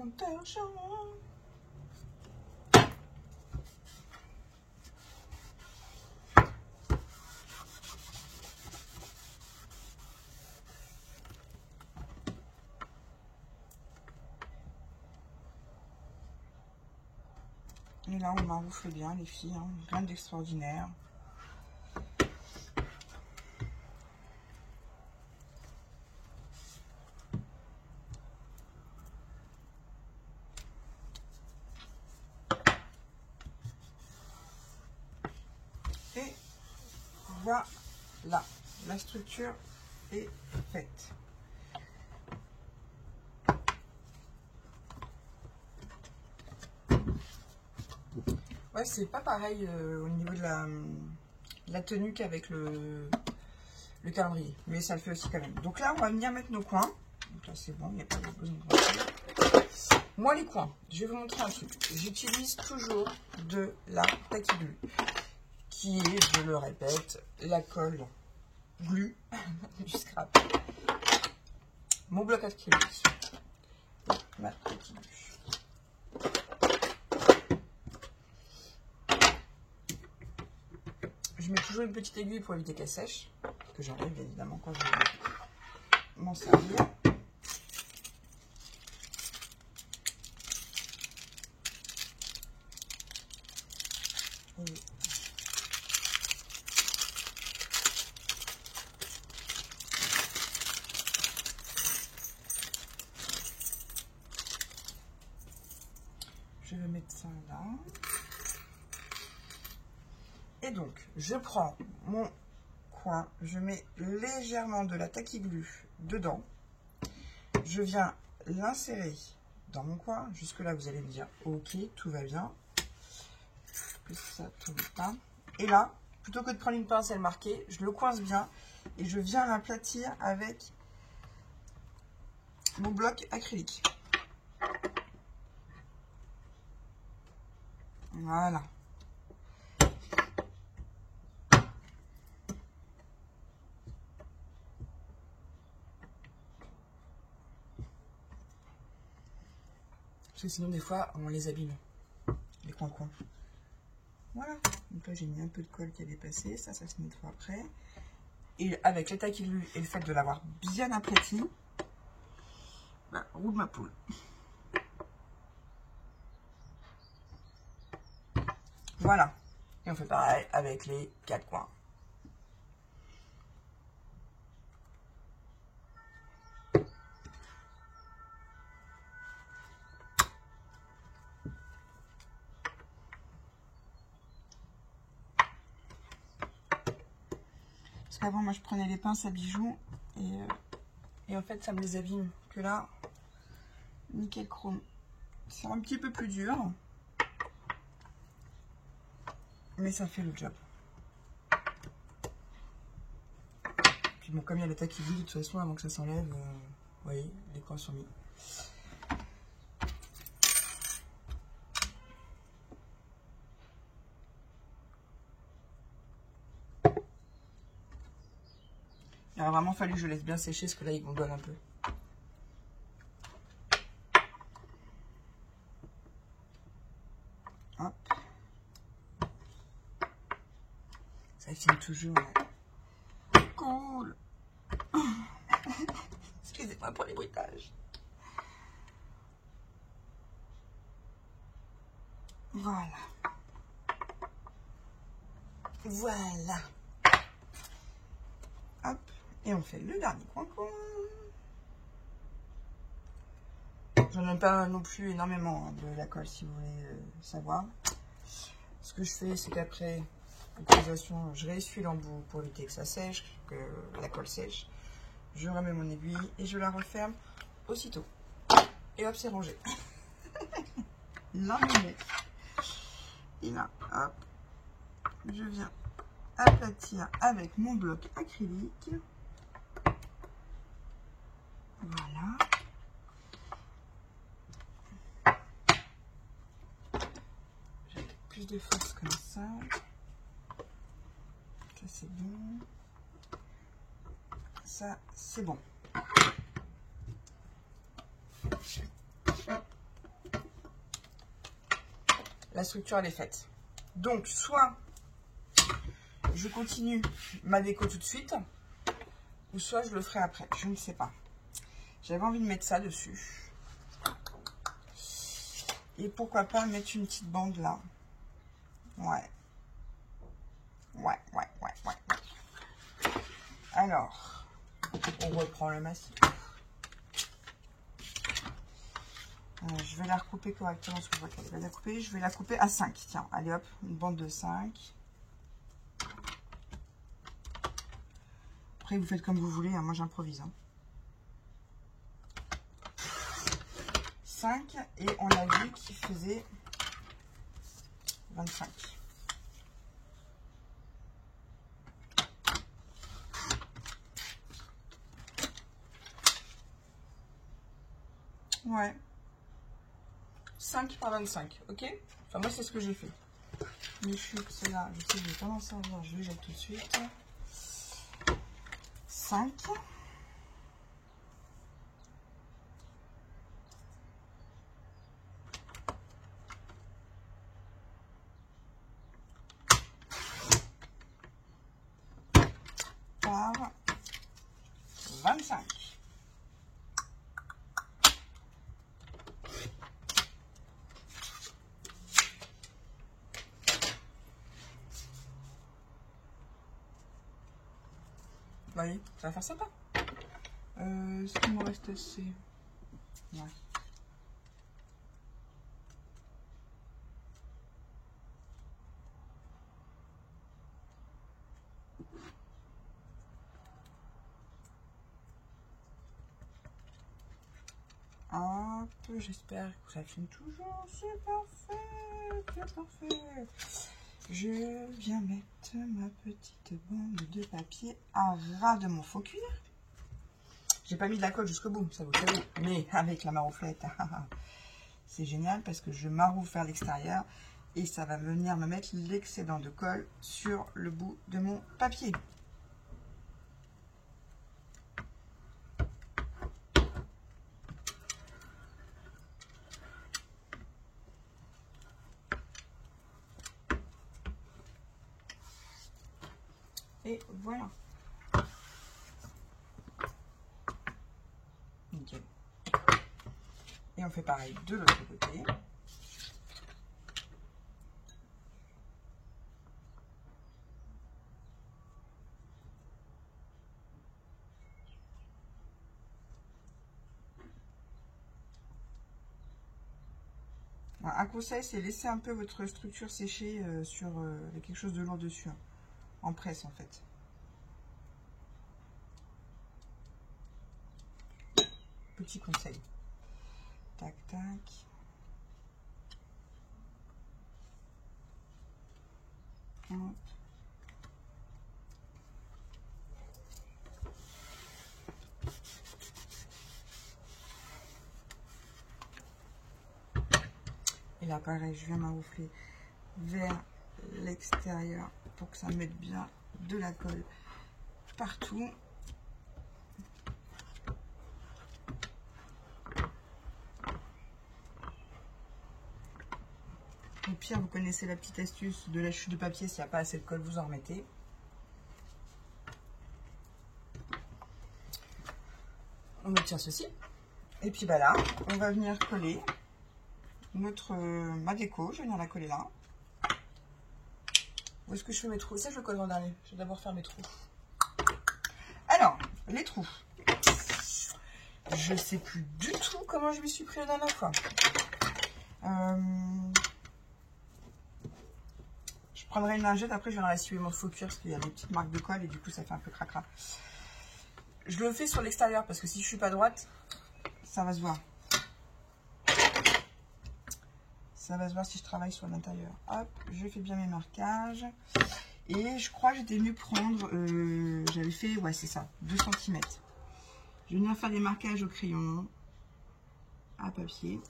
compteur change. Et là, on m'enroufle bien, les filles, hein, rien d'extraordinaire. Et voilà, la structure est faite. Ouais, c'est pas pareil au niveau de la tenue qu'avec le calendrier, mais ça le fait aussi quand même. Donc là, on va venir mettre nos coins. Donc là, c'est bon, il n'y a pas besoin de rentrer. Moi, les coins, je vais vous montrer un truc. J'utilise toujours de la Tacky Glue, qui est, je le répète, la colle glue du scrap. Mon bloc acrylique, ma Tacky Glue. Je mets toujours une petite aiguille pour éviter qu'elle sèche, que j'enlève bien évidemment quand je vais m'en servir. Et je vais mettre ça là. Et donc, je prends mon coin, je mets légèrement de la Tacky Glue dedans. Je viens l'insérer dans mon coin. Jusque là, vous allez me dire, ok, tout va bien. Que ça tombe pas. Et là, plutôt que de prendre une pincelle marquée, je le coince bien et je viens l'aplatir avec mon bloc acrylique. Voilà. Parce que sinon, des fois, on les abîme, les coins-coins. Voilà. Donc là, j'ai mis un peu de colle qui a dépassé. Ça se nettoie après. Et avec la Tacky Glue et le fait de l'avoir bien aplati, bah, roule ma poule. Voilà. Et on fait pareil avec les 4 coins. Parce qu'avant, moi, je prenais les pinces à bijoux et en fait, ça me les abîme. Que là, nickel chrome. C'est un petit peu plus dur, mais ça fait le job. Puis bon, comme il y a la Tacky Glue, de toute façon, avant que ça s'enlève, vous voyez, les coins sont mis. Il aurait vraiment fallu que je laisse bien sécher, parce que là, il gondole un peu. Hop. Ça filme toujours. Ouais. Cool. Excusez-moi pour les bruitages. Voilà. Voilà. Hop. Et on fait le dernier coin-coin. Je n'aime pas non plus énormément de la colle, si vous voulez savoir. Ce que je fais, c'est qu'après l'utilisation, je réessuie l'embout pour éviter que ça sèche, que la colle sèche. Je remets mon aiguille et je la referme aussitôt. Et hop, c'est rangé. Là, on est. Et là, hop, je viens aplatir avec mon bloc acrylique. Voilà. J'ai plus de force comme ça. Ça, c'est bon. Ça, c'est bon. la structure elle est faite. Donc soit je continue ma déco tout de suite, ou soit je le ferai après, je ne sais pas. J'avais envie de mettre ça dessus. Et pourquoi pas mettre une petite bande là. Ouais. Alors, on reprend le massif. Je vais la recouper correctement, parce que je vois qu'elle va la couper. Je vais la couper à 5. Tiens, allez hop, une bande de 5. Après, vous faites comme vous voulez, hein, moi j'improvise. Hein. 5, et on a vu qu'il faisait 25. Ouais. 5 par 25, ok? Enfin, moi, c'est ce que j'ai fait. Les chutes, c'est là. Je sais que j'ai tendance à voir. Je les jette tout de suite. 5. Par 25. Vous voyez, ça va faire sympa. Ce qu'il me reste, c'est... Ouais. Hop, j'espère que ça filme toujours. C'est parfait, c'est parfait. Je viens mettre ma petite bande de papier à ras de mon faux cuir. J'ai pas mis de la colle jusqu'au bout, ça vous le savez. Mais avec la marouflette, c'est génial parce que je maroufle vers l'extérieur et ça va venir me mettre l'excédent de colle sur le bout de mon papier. Et voilà. Nickel. Et on fait pareil de l'autre côté. Un conseil, c'est laisser un peu votre structure sécher avec quelque chose de lourd dessus. Hein. En presse en fait. Petit conseil. Tac, tac. Hop. Et là, pareil, je viens m'enroufler vers l'extérieur pour que ça mette bien de la colle partout. Au pire, vous connaissez la petite astuce de la chute de papier. S'il n'y a pas assez de colle, vous en remettez. On obtient ceci. Et puis bah là, on va venir coller ma déco. Je vais venir la coller là. Où est-ce que je fais mes trous? Ça, je le colle en dernier. Je vais d'abord faire mes trous. Alors, les trous. Je sais plus du tout comment je m'y suis pris la dernière fois. Je prendrai une lingette, après je viendrai essuyer mon faux cuir parce qu'il y a des petites marques de colle et du coup ça fait un peu cracra. Je le fais sur l'extérieur parce que si je suis pas droite, ça va se voir. Ça va se voir si je travaille sur l'intérieur. Hop, je fais bien mes marquages. Et je crois que j'étais venue prendre, j'avais fait, ouais c'est ça, 2 cm. Je vais venir faire des marquages au crayon, à papier.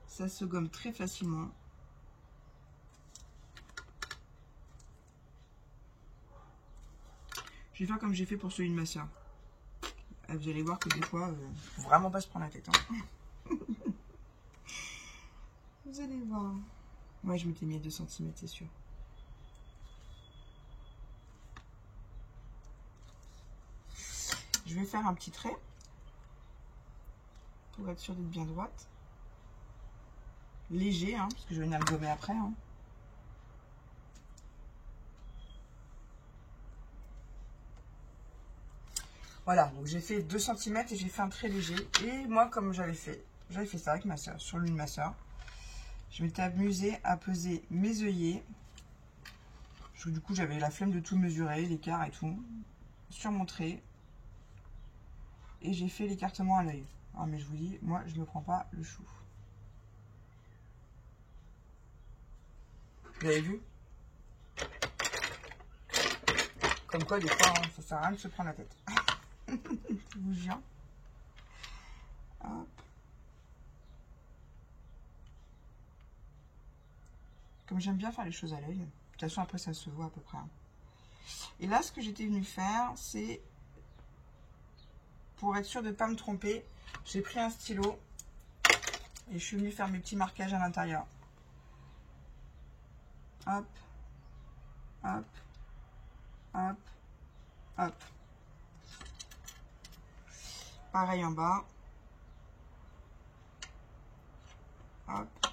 Ça se gomme très facilement. Je vais faire comme j'ai fait pour celui de ma soeur. Vous allez voir que des fois, faut vraiment pas se prendre la tête. Hein. Vous allez voir. Moi, je m'étais mis à 2 cm, c'est sûr. Je vais faire un petit trait pour être sûr d'être bien droite. Léger, hein, parce que je vais venir le gommer après. Hein. Voilà, donc j'ai fait 2 cm et j'ai fait un trait léger. Et moi, comme j'avais fait ça avec ma soeur, sur l'une de ma soeur. Je m'étais amusée à peser mes œillets. Du coup, j'avais la flemme de tout mesurer, l'écart et tout, sur mon trait. Et j'ai fait l'écartement à l'œil. Ah, mais je vous dis, moi, je ne me prends pas le chou. Vous avez vu? Comme quoi, des fois, hein, ça sert à rien de se prendre la tête. Je vous jure. Hop. Comme j'aime bien faire les choses à l'œil. De toute façon, après, ça se voit à peu près. Hein. Et là, ce que j'étais venue faire, c'est... Pour être sûr de ne pas me tromper, j'ai pris un stylo et je suis venue faire mes petits marquages à l'intérieur. Hop, hop, hop, hop. Pareil en bas. Hop,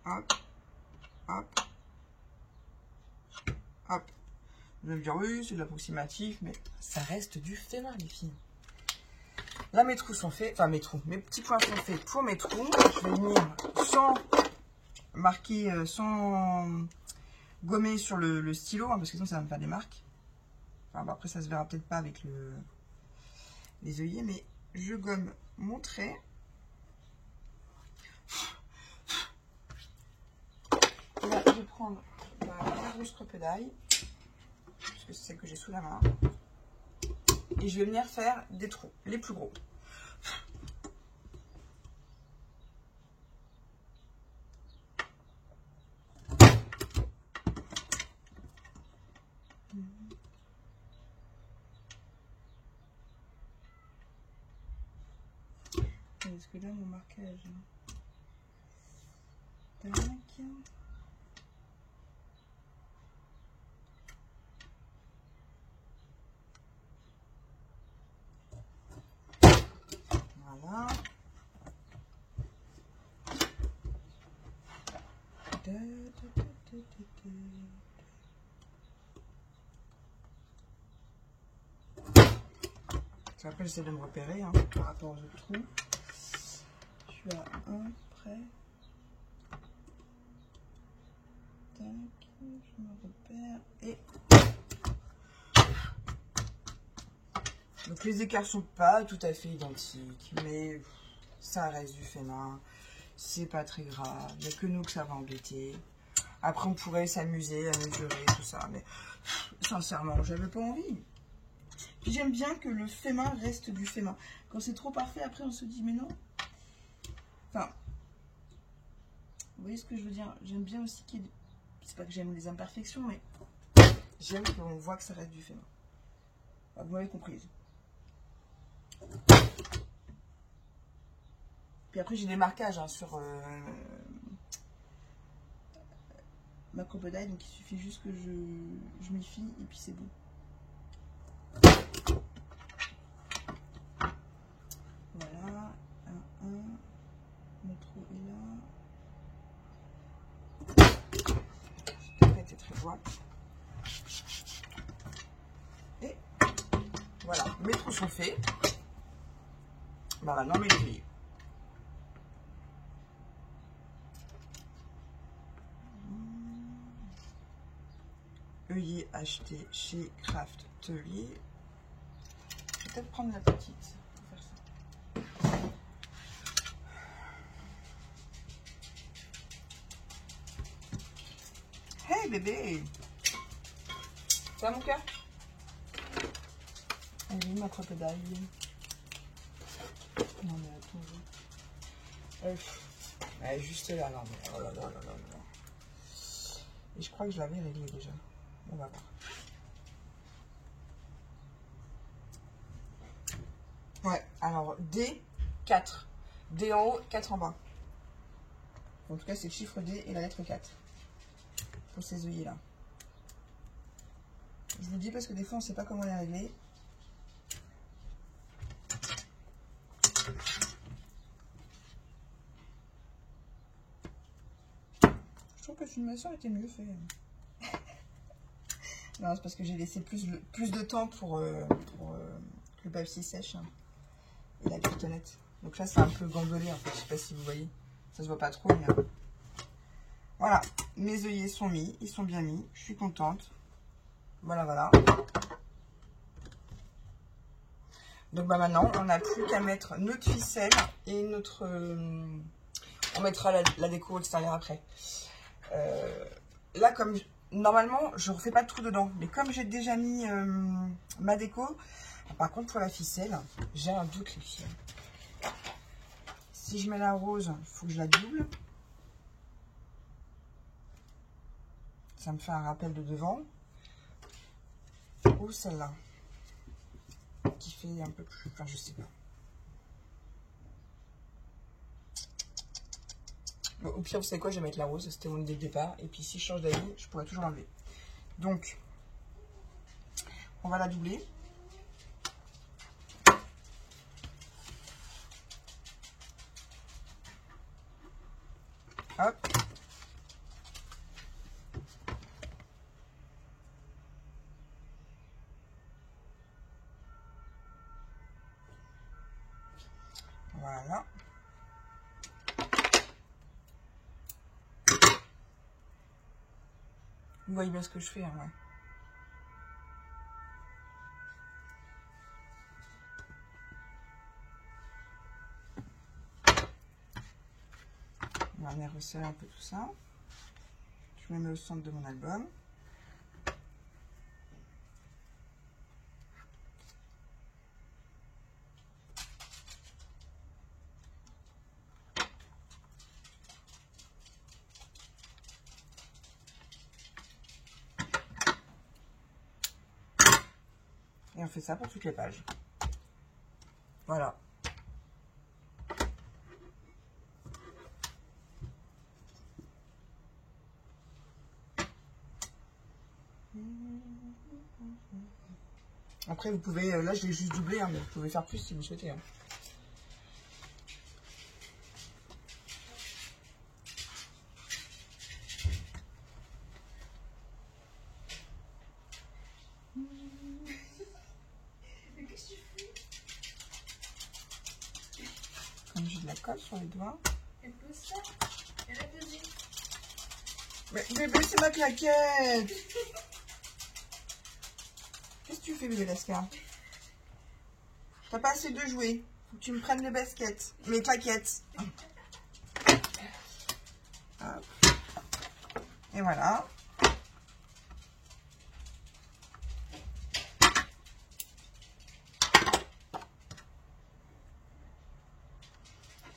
hop, hop, hop. Vous allez me dire, oui, c'est de l'approximatif, mais ça reste du fainéant, les filles. Là, mes trous sont faits, enfin mes trous, mes petits points sont faits pour mes trous. Je vais venir sans marquer, sans gommer sur le stylo, hein, parce que sinon ça va me faire des marques. Enfin, bon, après, ça se verra peut-être pas avec les œillets, mais je gomme mon trait. Et là, je vais prendre ma grosse crêpe d'ail, puisque c'est celle que j'ai sous la main. Et je vais venir faire des trous, les plus gros. Est-ce que là, mon marquage... Tac. Voilà. Après, j'essaie de me repérer hein, par rapport aux autres trous. Je suis à un près. Tac, je me repère. Et donc les écarts sont pas tout à fait identiques, mais ça reste du fait main. C'est pas très grave. Il n'y a que nous que ça va embêter. Après, on pourrait s'amuser à mesurer tout ça, mais sincèrement, j'avais pas envie. Puis j'aime bien que le fait main reste du fait main. Quand c'est trop parfait, après on se dit mais non. Enfin, vous voyez ce que je veux dire? J'aime bien aussi qu'il y ait... C'est pas que j'aime les imperfections, mais j'aime qu'on voit que ça reste du fait main. Enfin, vous m'avez comprise. Puis après j'ai des marquages hein, sur ma crêpe d'ail, donc il suffit juste que je m'y fie et puis c'est bon. Voilà, mon trou est là. Ça n'a pas été très droit. Et voilà, mes trous sont faits. Bah maintenant mes œillets. Œillet acheté chez Craftelier. Je vais peut-être prendre la petite pour faire ça. Hey bébé! Ça va mon cœur? Elle est où ma crêpe d'ail? Non mais attends. Elle est juste là, non mais oh là là là là là. Et je crois que je l'avais réglé déjà. On va voir. Ouais, alors D, 4. D en haut, 4 en bas. En tout cas, c'est le chiffre D et la lettre 4 pour ces œillets-là. Je vous le dis parce que des fois, on ne sait pas comment les régler. Je trouve que le filmation était mieux fait. Non, c'est parce que j'ai laissé plus de temps pour que le papier sèche et la cartonnette. Donc là, c'est un peu gangolé en fait. Je sais pas si vous voyez. Ça se voit pas trop, mais voilà. Mes œillets sont mis, ils sont bien mis. Je suis contente. Voilà, voilà. Donc bah maintenant, on n'a plus qu'à mettre notre ficelle et notre... on mettra la déco extérieure après. Là, comme normalement, je ne refais pas de trou dedans. Mais comme j'ai déjà mis ma déco, par contre, pour la ficelle, j'ai un doute, les filles. Si je mets la rose, il faut que je la double. Ça me fait un rappel de devant. Ou celle-là, qui fait un peu plus... Enfin, je sais pas. Bon, au pire, vous savez quoi, je vais mettre la rose. C'était mon idée de départ. Et puis, si je change d'avis, je pourrais toujours l'enlever. Donc, on va la doubler. Hop. Voilà. Vous voyez bien ce que je fais, hein, ouais. On va venir resserrer un peu tout ça. Je me mets au centre de mon album. Et on fait ça pour toutes les pages. Voilà. Après, vous pouvez, là je l'ai juste doublé, hein, mais vous pouvez faire plus si vous souhaitez. Hein. Comme j'ai de la colle sur les doigts. Elle pose ça. Elle a posé. Mais bébé, c'est ma claquette. Qu'est-ce que tu fais, bébé Lascar? T'as pas assez de jouets. Faut que tu me prennes les baskets. Mes claquettes. Hop. Et voilà.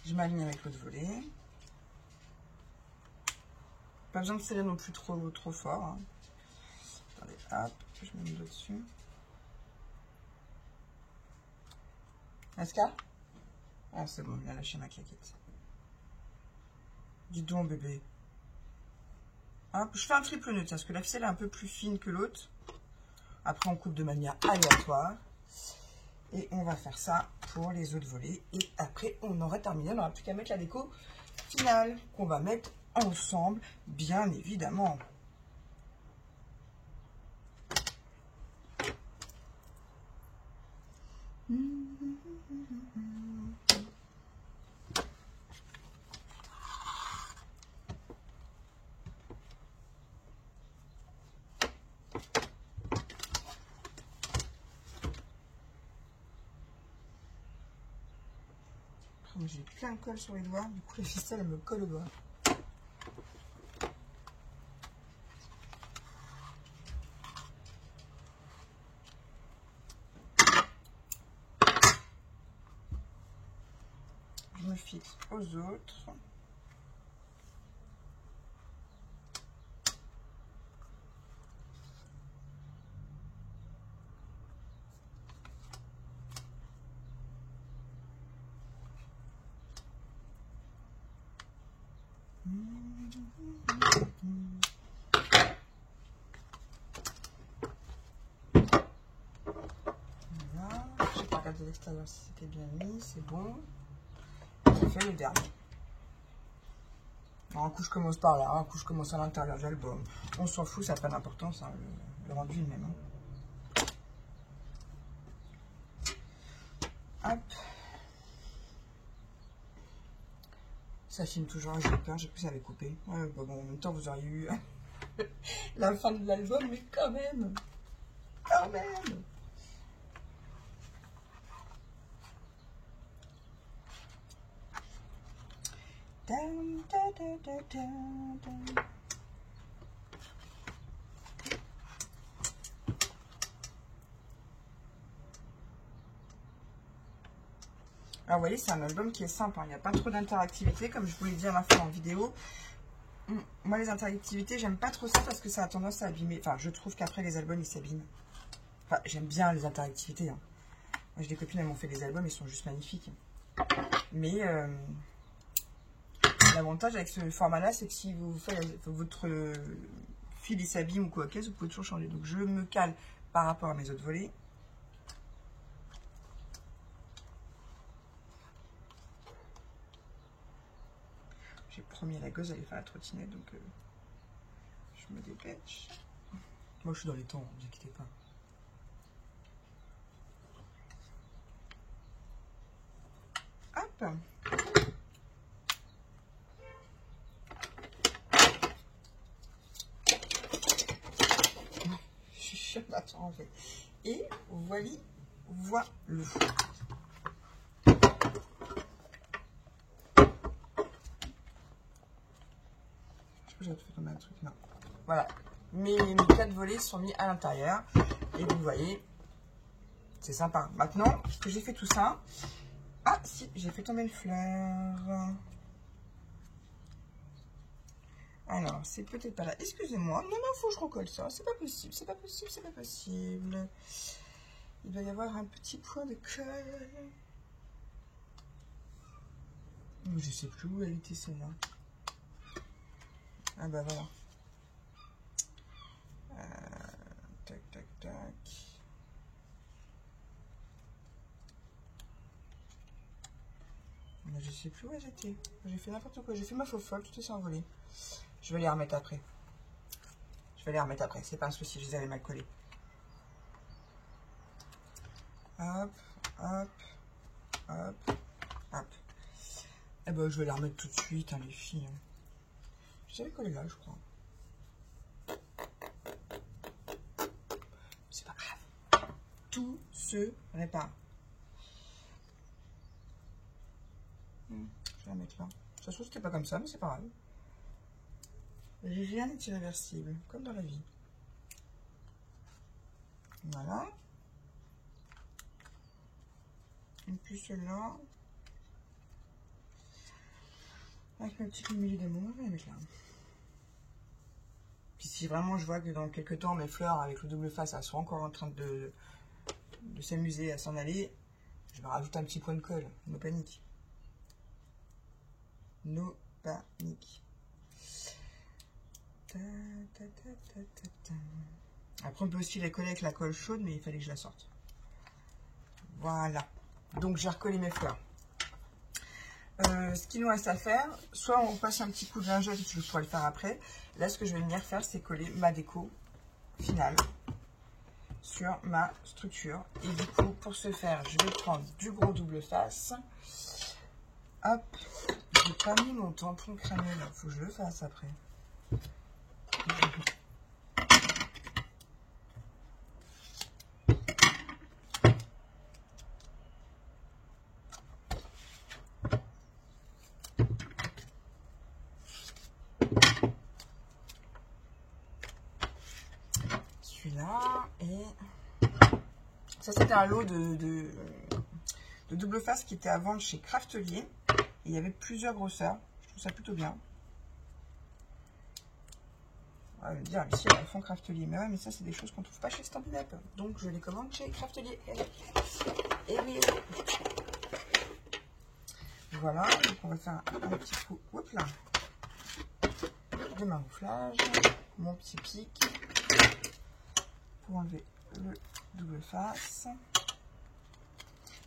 Je m'aligne avec l'autre volet. Pas besoin de serrer non plus trop fort. Hein. Attendez, hop, je mets le dos dessus. Lascar? Ah, c'est bon, il a lâché ma claquette. Dis donc, bébé. Hop, je fais un triple nœud, parce que la ficelle est un peu plus fine que l'autre. Après, on coupe de manière aléatoire. Et on va faire ça pour les autres volets. Et après, on aura terminé. On n'aura plus qu'à mettre la déco finale qu'on va mettre ensemble, bien évidemment. J'ai plein de colle sur les doigts, du coup la ficelle elle me colle aux doigts. Je me fixe aux autres. Voilà. J'ai pas regardé l'extérieur si c'était bien mis, c'est bon. J'ai fait le dernier. Un coup je commence par là, un coup je commence à l'intérieur de l'album. On s'en fout, ça n'a pas d'importance, hein, le rendu est le même. Hein. Hop. Ça filme toujours, j'ai peur, j'ai cru que ça avait coupé. Ouais, bah bon, en même temps vous auriez eu la fin de l'album, mais quand même. Quand même. Alors vous voyez, c'est un album qui est simple, hein. Il n'y a pas trop d'interactivité, comme je vous l'ai dit à la fin en vidéo. Moi les interactivités, j'aime pas trop ça parce que ça a tendance à abîmer. Enfin, je trouve qu'après les albums, ils s'abîment. Enfin, j'aime bien les interactivités. Hein. Moi j'ai des copines, elles m'ont fait des albums, ils sont juste magnifiques. Mais l'avantage avec ce format-là, c'est que si vous faites votre fil il s'abîme ou quoi que ce soit, vous pouvez toujours changer. Donc je me cale par rapport à mes autres volets. J'ai promis à la gosse d'aller faire la trottinette, donc je me dépêche. Moi je suis dans les temps, ne vous inquiétez pas. Hop. Je suis sûre d'attendre en fait. Et voilà. Je sais pas, j'ai fait tomber un truc. Non. Voilà. Mes 4 volets sont mis à l'intérieur. Et vous voyez, c'est sympa. Maintenant que j'ai fait tout ça. Ah si, j'ai fait tomber une fleur. Alors, c'est peut-être pas là. Excusez-moi. Non, non, faut que je recolle ça. C'est pas possible, c'est pas possible, c'est pas possible. Il doit y avoir un petit point de colle. Je sais plus où elle était celle-là. Ah bah voilà. Tac, tac, tac. Mais je sais plus où elles étaient. J'ai fait n'importe quoi. J'ai fait ma faux folle, tout est envolé. Je vais les remettre après. C'est pas un souci, je les avais mal collés. Hop, hop, hop, hop. Eh ben, je vais les remettre tout de suite, hein, les filles. Je les avais collés là, je crois. C'est pas grave. Tout se répare. Je vais la mettre là. Ça se trouve, c'était pas comme ça, mais c'est pas grave. Rien n'est irréversible, comme dans la vie. Voilà. Et puis celle-là. Avec ma petite milieu d'amour, je vais la mettre là. Puis si vraiment je vois que dans quelques temps, mes fleurs avec le double face, elles sont encore en train de s'amuser, à s'en aller, je vais rajouter un petit point de colle. No panique. No panique. Après on peut aussi les coller avec la colle chaude, mais il fallait que je la sorte. Voilà. Donc j'ai recollé mes fleurs. Ce qu'il nous reste à faire, soit on passe un petit coup de lingette, je pourrais le faire après. Là ce que je vais venir faire, c'est coller ma déco finale sur ma structure. Et du coup, pour ce faire, je vais prendre du gros double face. Hop, j'ai pas mis mon tampon crémeux là, faut que je le fasse après. Celui-là, et ça c'était un lot de double face qui était à vendre chez Craftelier. Et il y avait plusieurs grosseurs, je trouve ça plutôt bien. On va me dire, ici elles font Craftelier, mais ouais, mais ça c'est des choses qu'on trouve pas chez Stampin' Up. Donc je les commande chez Craftelier. Et oui. Voilà, donc on va faire un petit coup. Hop là. de marouflage, mon petit pic pour enlever le double face.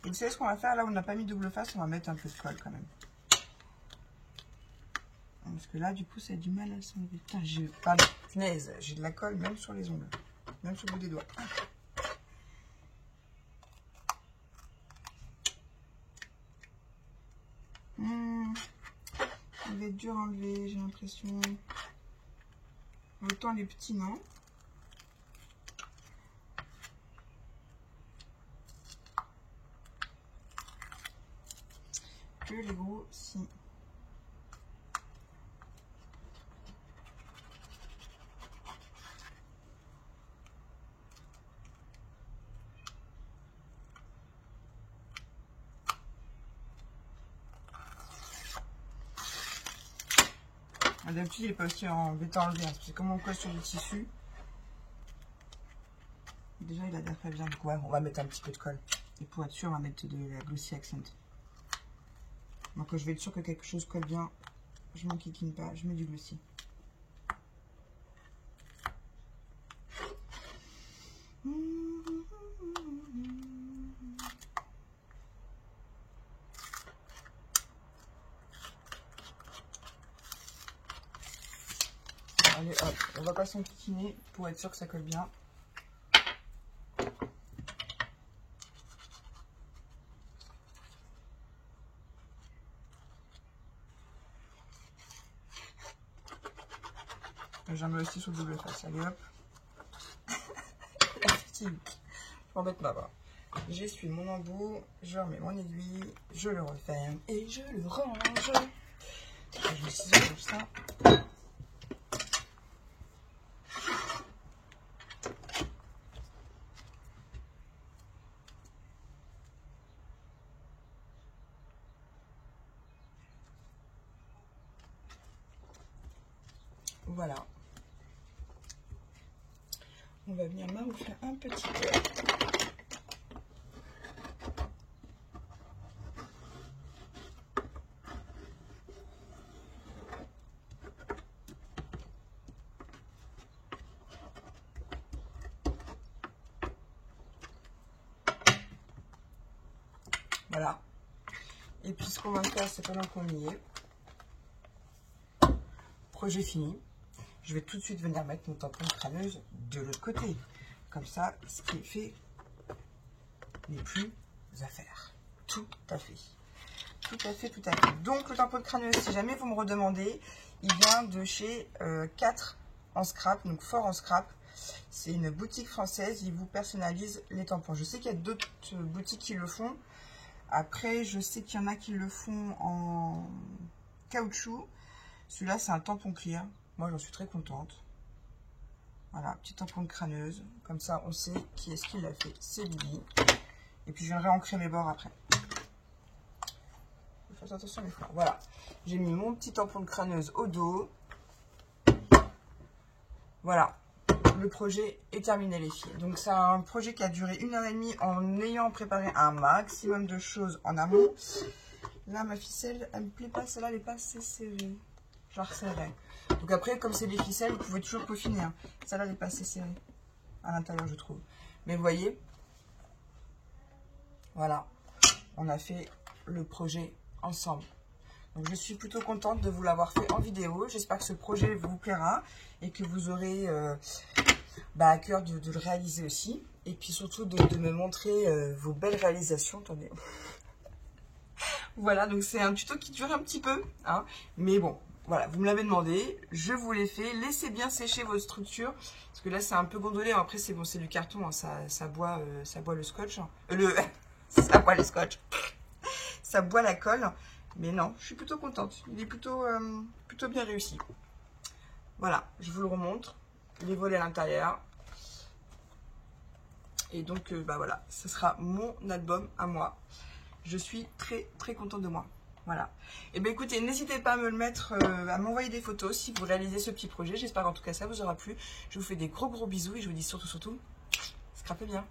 Et vous savez ce qu'on va faire là où on n'a pas mis double face, on va mettre un peu de colle quand même. Parce que là du coup ça a du mal à s'enlever. Putain, j'ai pas de punaise, j'ai de la colle même sur les ongles, même sur le bout des doigts. Il va être dur à enlever, j'ai l'impression. Autant les petits, non. Que les gros, si. D'habitude, il n'est pas aussi embêtant à enlever, parce que comme on colle sur du tissu, déjà il a l'air très bien. Donc ouais, on va mettre un petit peu de colle. Et pour être sûr, on va mettre de la Glossy Accent. Donc quand je vais être sûr que quelque chose colle bien, je m'en kikine pas, je mets du Glossy. Allez hop, on va pas s'enquiquiner pour être sûr que ça colle bien. J'en mets aussi sur le double face. Allez hop. Je m'embête pas. J'essuie mon embout, je remets mon aiguille, je le referme et je le range. Je vais ciseler comme ça. Voilà. On va venir maroufler un petit peu. Voilà. Et puis ce qu'on va faire, c'est pendant qu'on y est, projet fini, je vais tout de suite venir mettre mon tampon de crâneuse de l'autre côté. Comme ça, ce qui est fait n'est plus à faire. Tout à fait. Tout à fait, tout à fait. Donc le tampon de crâneuse, si jamais vous me redemandez, il vient de chez 4 en scrap, donc fort en scrap. C'est une boutique française, ils vous personnalisent les tampons. Je sais qu'il y a d'autres boutiques qui le font. Après, je sais qu'il y en a qui le font en caoutchouc. Celui-là, c'est un tampon clear. Moi, j'en suis très contente. Voilà, petit tampon de crâneuse. Comme ça, on sait qui est-ce qui l'a fait. C'est Bibi. Et puis, je viendrai ancrer mes bords après. Faites attention les fleurs. Voilà. J'ai mis mon petit tampon de crâneuse au dos. Voilà. Le projet est terminé, les filles. Donc, c'est un projet qui a duré 1h30 en ayant préparé un maximum de choses en amont. Là, ma ficelle, elle me plaît pas. Celle-là, elle n'est pas assez serrée. Je la resserrerai. Donc après, comme c'est des ficelles, vous pouvez toujours peaufiner. Hein. Celle-là, elle n'est pas assez serrée à l'intérieur, je trouve. Mais vous voyez, voilà, on a fait le projet ensemble. Donc je suis plutôt contente de vous l'avoir fait en vidéo. J'espère que ce projet vous plaira et que vous aurez à cœur de le réaliser aussi. Et puis surtout de me montrer vos belles réalisations. Attendez. Voilà, donc c'est un tuto qui dure un petit peu. Hein, mais bon. Voilà, vous me l'avez demandé, je vous l'ai fait. Laissez bien sécher votre structure, parce que là c'est un peu gondolé. Après c'est bon, c'est du carton, hein, ça boit le scotch, hein. Ça boit le scotch, ça boit la colle. Mais non, je suis plutôt contente. Il est plutôt bien réussi. Voilà, je vous le remontre. Les volets à l'intérieur. Et donc voilà, ce sera mon album à moi. Je suis très très contente de moi. Voilà. Et bien écoutez, n'hésitez pas à me le mettre, à m'envoyer des photos si vous réalisez ce petit projet. J'espère qu'en tout cas ça vous aura plu. Je vous fais des gros bisous et je vous dis surtout, scrapez bien.